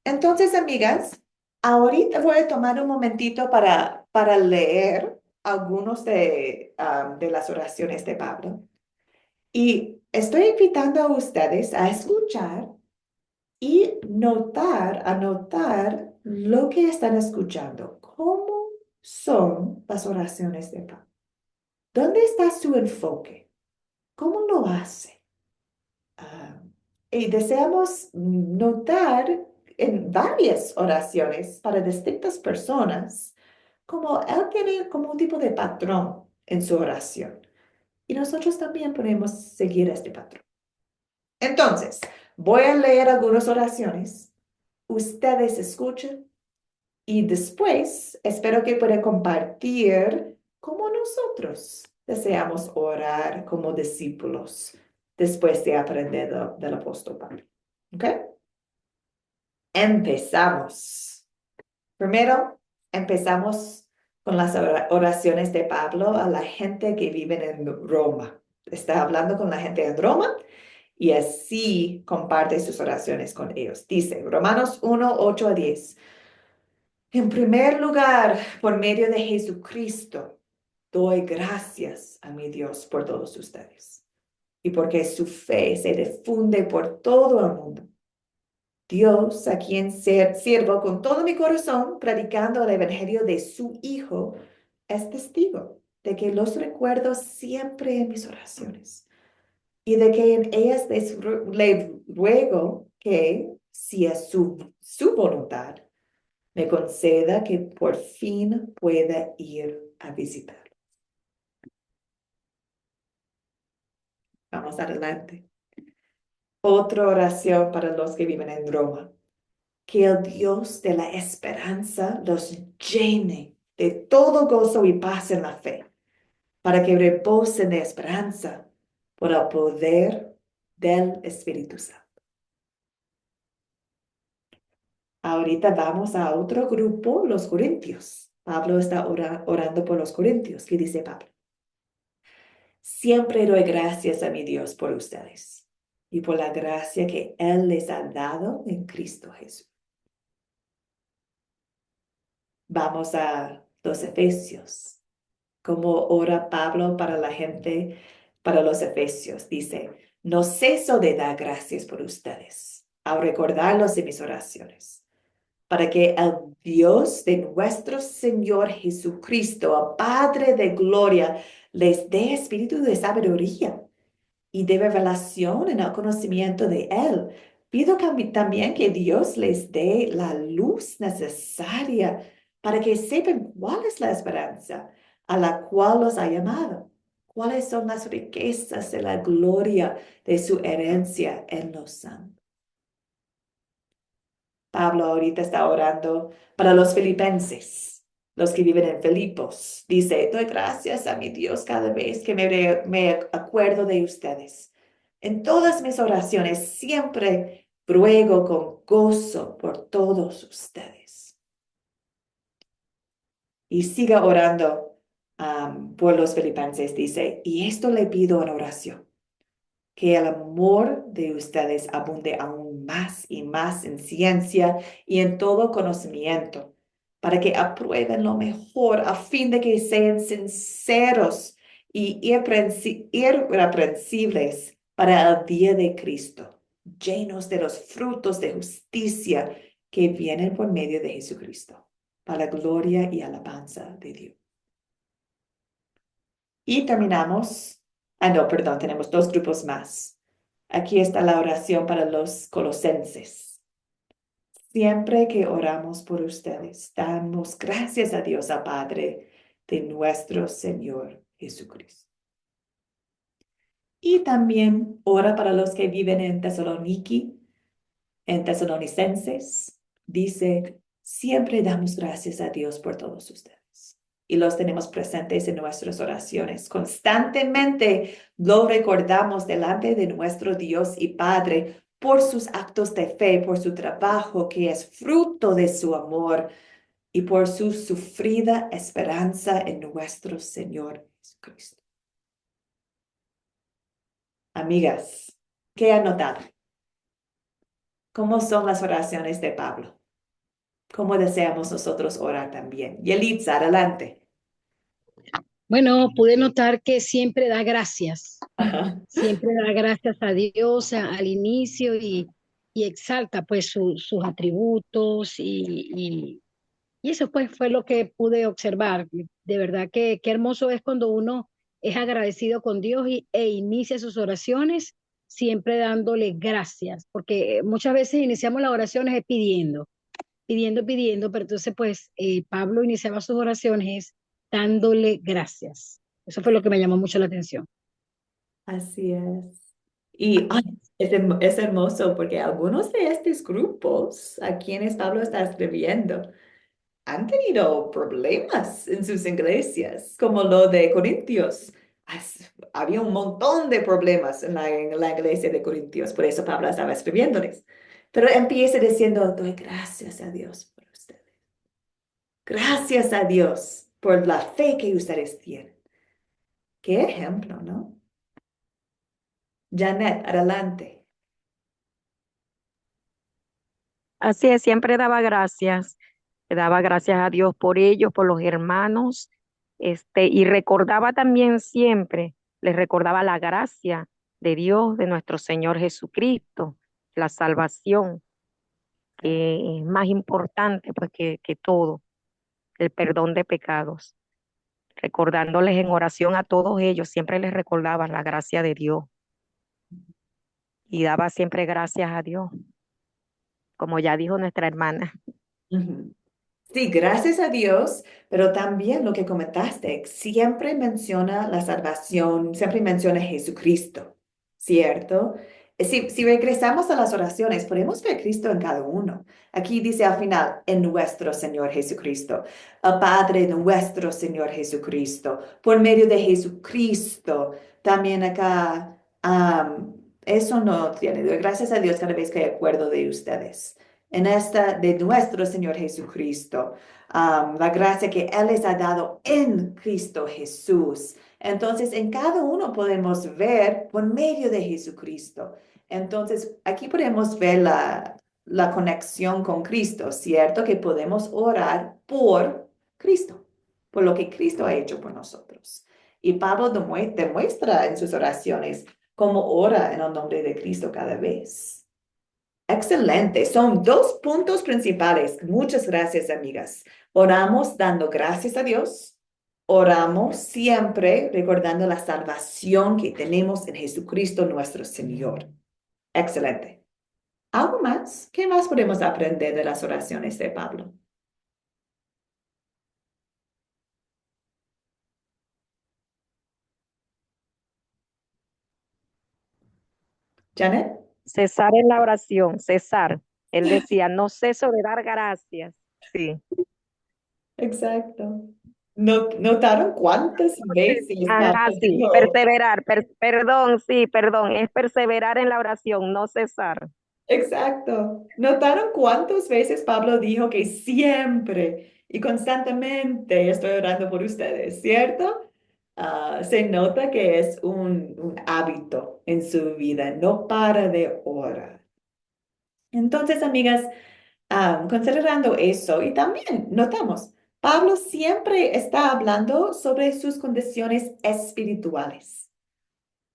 Entonces, amigas, ahorita voy a tomar un momentito para leer algunos de las oraciones de Pablo. Y estoy invitando a ustedes a escuchar y anotar lo que están escuchando. ¿Cómo son las oraciones de Pablo? ¿Dónde está su enfoque? ¿Cómo lo hace? Ah, y deseamos notar en varias oraciones para distintas personas como él tiene como un tipo de patrón en su oración. Y nosotros también podemos seguir este patrón. Entonces, voy a leer algunas oraciones. Ustedes escuchen y después espero que puedan compartir cómo nosotros deseamos orar como discípulos después de aprender del apóstol Pablo. ¿Ok? Empezamos. Primero, empezamos con las oraciones de Pablo a la gente que vive en Roma. Está hablando con la gente en Roma y así comparte sus oraciones con ellos. Dice, Romanos 1, 8 a 10. En primer lugar, por medio de Jesucristo, doy gracias a mi Dios por todos ustedes y porque su fe se difunde por todo el mundo. Dios, a quien sirvo con todo mi corazón, predicando el evangelio de su Hijo, es testigo de que los recuerdo siempre en mis oraciones y de que en ellas le ruego que, si es su voluntad, me conceda que por fin pueda ir a visitar. Vamos adelante. Otra oración para los que viven en Roma. Que el Dios de la esperanza los llene de todo gozo y paz en la fe, para que reposen de esperanza por el poder del Espíritu Santo. Ahorita vamos a otro grupo, los corintios. Pablo está orando por los corintios. ¿Qué dice Pablo? Siempre doy gracias a mi Dios por ustedes y por la gracia que Él les ha dado en Cristo Jesús. Vamos a los Efesios. Como ora Pablo para la gente, para los Efesios. Dice, no ceso de dar gracias por ustedes, al recordarlos en mis oraciones, para que el Dios de nuestro Señor Jesucristo, el Padre de gloria, les dé espíritu de sabiduría y de revelación en el conocimiento de Él. Pido también que Dios les dé la luz necesaria para que sepan cuál es la esperanza a la cual los ha llamado, cuáles son las riquezas de la gloria de su herencia en los santos. Pablo ahorita está orando para los filipenses, los que viven en Filipos. Dice, doy gracias a mi Dios cada vez que me acuerdo de ustedes. En todas mis oraciones siempre ruego con gozo por todos ustedes. Y siga orando por los filipenses, dice, y esto le pido en oración, que el amor de ustedes abunde aún más y más en ciencia y en todo conocimiento, para que aprueben lo mejor a fin de que sean sinceros y irreprensibles para el día de Cristo, llenos de los frutos de justicia que vienen por medio de Jesucristo, para la gloria y alabanza de Dios. Y terminamos. No, perdón, tenemos dos grupos más. Aquí está la oración para los colosenses. Siempre que oramos por ustedes, damos gracias a Dios, al Padre de nuestro Señor Jesucristo. Y también ora para los que viven en Tesaloniki, en Tesalonicenses. Dice, siempre damos gracias a Dios por todos ustedes. Y los tenemos presentes en nuestras oraciones. Constantemente lo recordamos delante de nuestro Dios y Padre por sus actos de fe, por su trabajo que es fruto de su amor y por su sufrida esperanza en nuestro Señor Jesucristo. Amigas, ¿qué han notado? ¿Cómo son las oraciones de Pablo? ¿Cómo deseamos nosotros orar también? Yelitza, adelante. Bueno, pude notar que Ajá. siempre da gracias a Dios al inicio y exalta pues sus atributos y eso pues fue lo que pude observar. De verdad que qué hermoso es cuando uno es agradecido con Dios e inicia sus oraciones siempre dándole gracias, porque muchas veces iniciamos las oraciones pidiendo, pero entonces pues Pablo iniciaba sus oraciones dándole gracias. Eso fue lo que me llamó mucho la atención. Así es. Y ay, es hermoso porque algunos de estos grupos a quienes Pablo está escribiendo han tenido problemas en sus iglesias, como lo de Corintios. Había un montón de problemas en la iglesia de Corintios, por eso Pablo estaba escribiéndoles. Pero empieza diciendo, doy gracias a Dios por ustedes. Gracias a Dios por la fe que ustedes tienen. Qué ejemplo, ¿no? Janet, adelante. Así es, siempre daba gracias, le daba gracias a Dios por ellos, por los hermanos, y recordaba también siempre, les recordaba la gracia de Dios, de nuestro Señor Jesucristo, la salvación, que es más importante pues que todo, el perdón de pecados. Recordándoles en oración a todos ellos, siempre les recordaba la gracia de Dios y daba siempre gracias a Dios, como ya dijo nuestra hermana. Ujú. Sí, gracias a Dios, pero también lo que comentaste, siempre menciona la salvación, siempre menciona Jesucristo, ¿cierto? Si regresamos a las oraciones, podemos ver Cristo en cada uno. Aquí dice al final, en nuestro Señor Jesucristo, el Padre de nuestro Señor Jesucristo, por medio de Jesucristo, también acá, eso no tiene, gracias a Dios cada vez que acuerdo de ustedes en esta de nuestro Señor Jesucristo, la gracia que Él les ha dado en Cristo Jesús. Entonces, en cada uno podemos ver por medio de Jesucristo. Entonces, aquí podemos ver la conexión con Cristo, ¿cierto? Que podemos orar por Cristo, por lo que Cristo ha hecho por nosotros. Y Pablo demuestra en sus oraciones cómo ora en el nombre de Cristo cada vez. Excelente. Son dos puntos principales. Muchas gracias, amigas. Oramos dando gracias a Dios. Oramos siempre recordando la salvación que tenemos en Jesucristo nuestro Señor. Excelente. ¿Algo más? ¿Qué más podemos aprender de las oraciones de Pablo? Janet? Cesar en la oración, cesar. Él decía, no ceso de dar gracias. Sí. Exacto. ¿Notaron cuántas veces Ajá, Pablo sí, dijo? perseverar, perdón, sí, perdón, es perseverar en la oración, no cesar. Exacto. ¿Notaron cuántas veces Pablo dijo que siempre y constantemente estoy orando por ustedes, ¿cierto? Se nota que es un hábito en su vida, no para de orar. Entonces, amigas, considerando eso, y también notamos, Pablo siempre está hablando sobre sus condiciones espirituales.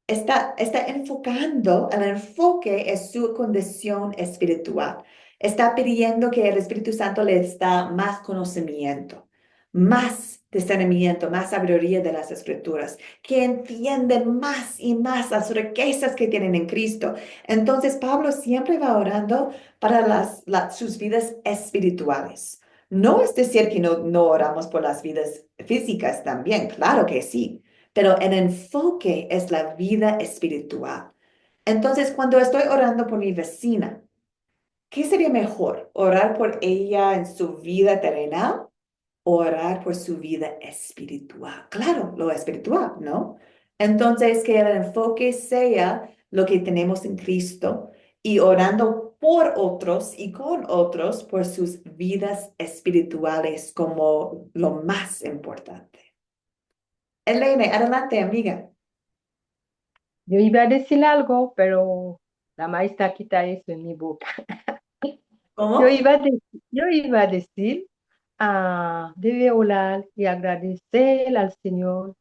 Está enfocando, el enfoque es su condición espiritual. Está pidiendo que el Espíritu Santo les da más conocimiento, más discernimiento, más sabiduría de las Escrituras, que entienden más y más las riquezas que tienen en Cristo. Entonces, Pablo siempre va orando para sus vidas espirituales. No es decir que no oramos por las vidas físicas también, claro que sí, pero el enfoque es la vida espiritual. Entonces, cuando estoy orando por mi vecina, ¿qué sería mejor? ¿Orar por ella en su vida terrenal o orar por su vida espiritual? Claro, lo espiritual, ¿no? Entonces, que el enfoque sea lo que tenemos en Cristo y orando por otros y con otros por sus vidas espirituales como lo más importante. Elena, adelante, amiga. Yo iba a decir algo, pero la maestra quita eso en mi boca. Yo ¿Cómo? iba a decir, yo iba a decir, debe orar y agradecer al Señor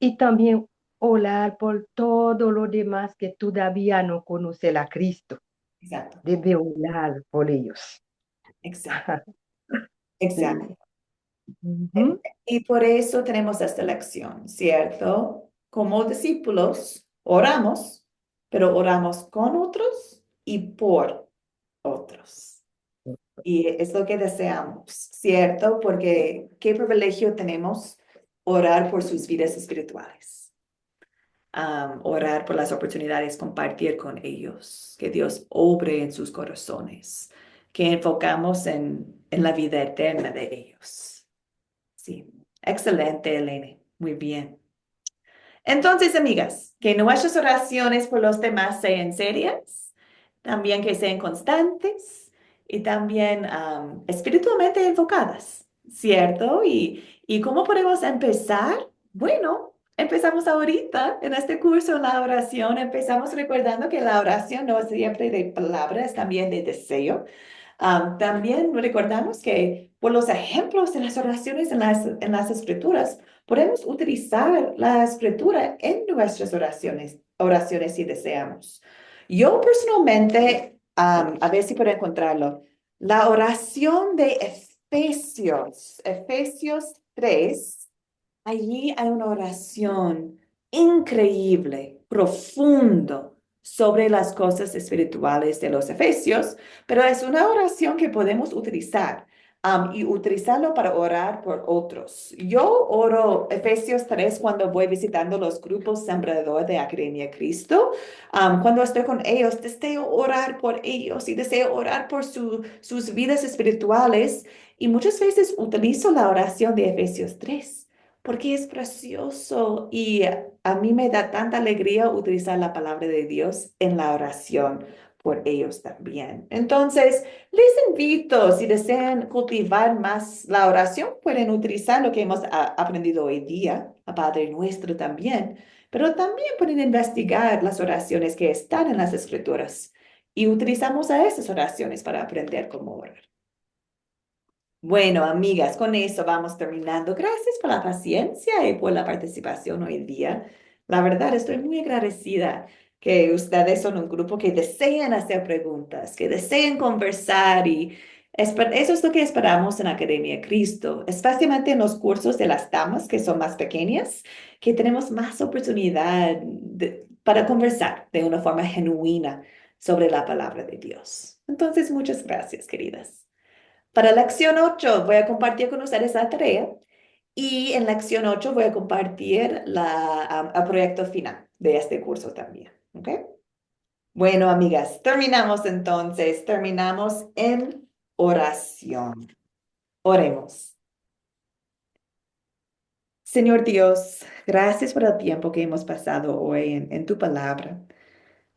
y también orar por todo lo demás que todavía no conoce a Cristo. Exacto, Debe orar por ellos. exacto, exacto. Sí. Ujú. Y por eso tenemos esta lección, ¿cierto? Como discípulos, oramos, pero oramos con otros y por otros. Y es lo que deseamos, ¿cierto? Porque qué privilegio tenemos orar por sus vidas espirituales. Orar por las oportunidades, compartir con ellos, que Dios obre en sus corazones, que enfocamos en la vida eterna de ellos. Sí, excelente, Elena. Muy bien. Entonces, amigas, que nuestras oraciones por los demás sean serias, también que sean constantes y también espiritualmente enfocadas, ¿cierto? ¿Y cómo podemos empezar? Bueno, empezamos ahorita en este curso, la oración. Empezamos recordando que la oración no es siempre de palabras, también de deseo. También recordamos que por los ejemplos de las oraciones en las escrituras, podemos utilizar la escritura en nuestras oraciones si deseamos. Yo personalmente, a ver si puedo encontrarlo, la oración de Efesios 3, allí hay una oración increíble, profundo sobre las cosas espirituales de los Efesios, pero es una oración que podemos utilizar. y utilizarlo para orar por otros. Yo oro Efesios 3 cuando voy visitando los grupos Sembrador de Academia Cristo. Cuando estoy con ellos, deseo orar por ellos y deseo orar por sus vidas espirituales. Y muchas veces utilizo la oración de Efesios 3 porque es precioso y a mí me da tanta alegría utilizar la palabra de Dios en la oración por ellos también. Entonces, les invito, si desean cultivar más la oración, pueden utilizar lo que hemos aprendido hoy día, a Padre Nuestro también, pero también pueden investigar las oraciones que están en las Escrituras y utilizamos a esas oraciones para aprender cómo orar. Bueno, amigas, con eso vamos terminando. Gracias por la paciencia y por la participación hoy día. La verdad, estoy muy agradecida que ustedes son un grupo que desean hacer preguntas, que desean conversar y eso es lo que esperamos en Academia Cristo, especialmente en los cursos de las damas que son más pequeñas, que tenemos más oportunidad para conversar de una forma genuina sobre la palabra de Dios. Entonces, muchas gracias, queridas. Para la lección 8 voy a compartir con ustedes la tarea y en la lección 8 voy a compartir el proyecto final de este curso también. ¿Ok? Bueno, amigas, terminamos en oración. Oremos. Señor Dios, gracias por el tiempo que hemos pasado hoy en tu palabra.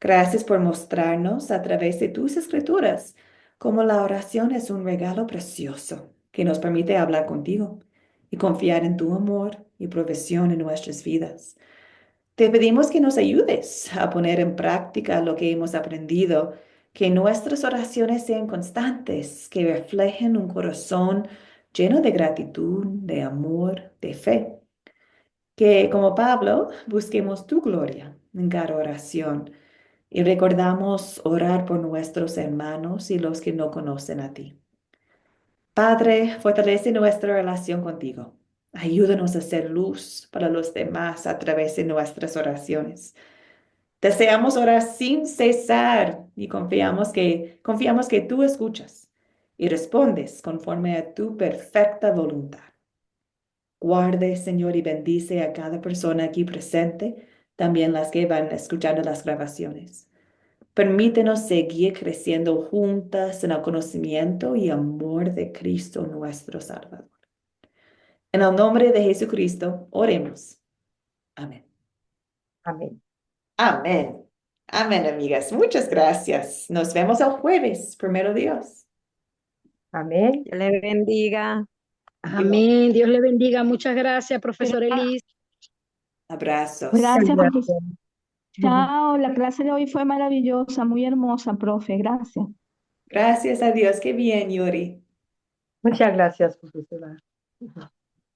Gracias por mostrarnos a través de tus escrituras cómo la oración es un regalo precioso que nos permite hablar contigo y confiar en tu amor y provisión en nuestras vidas. Te pedimos que nos ayudes a poner en práctica lo que hemos aprendido, que nuestras oraciones sean constantes, que reflejen un corazón lleno de gratitud, de amor, de fe. Que como Pablo busquemos tu gloria en cada oración y recordamos orar por nuestros hermanos y los que no conocen a ti. Padre, fortalece nuestra relación contigo. Ayúdanos a ser luz para los demás a través de nuestras oraciones. Deseamos orar sin cesar y confiamos que tú escuchas y respondes conforme a tu perfecta voluntad. Guarde, Señor, y bendice a cada persona aquí presente, también las que van escuchando las grabaciones. Permítenos seguir creciendo juntas en el conocimiento y amor de Cristo nuestro Salvador. En el nombre de Jesucristo, oremos. Amén. Amén. Amén. Amén, amigas. Muchas gracias. Nos vemos el jueves, primero Dios. Amén. Dios les bendiga. Amén. Dios le bendiga. Muchas gracias, profesor Elis. Abrazos. Gracias, profesor. Gracias. Chao, la clase de hoy fue maravillosa, muy hermosa, profe. Gracias. Gracias a Dios. Qué bien, Yuri. Muchas gracias, profesora.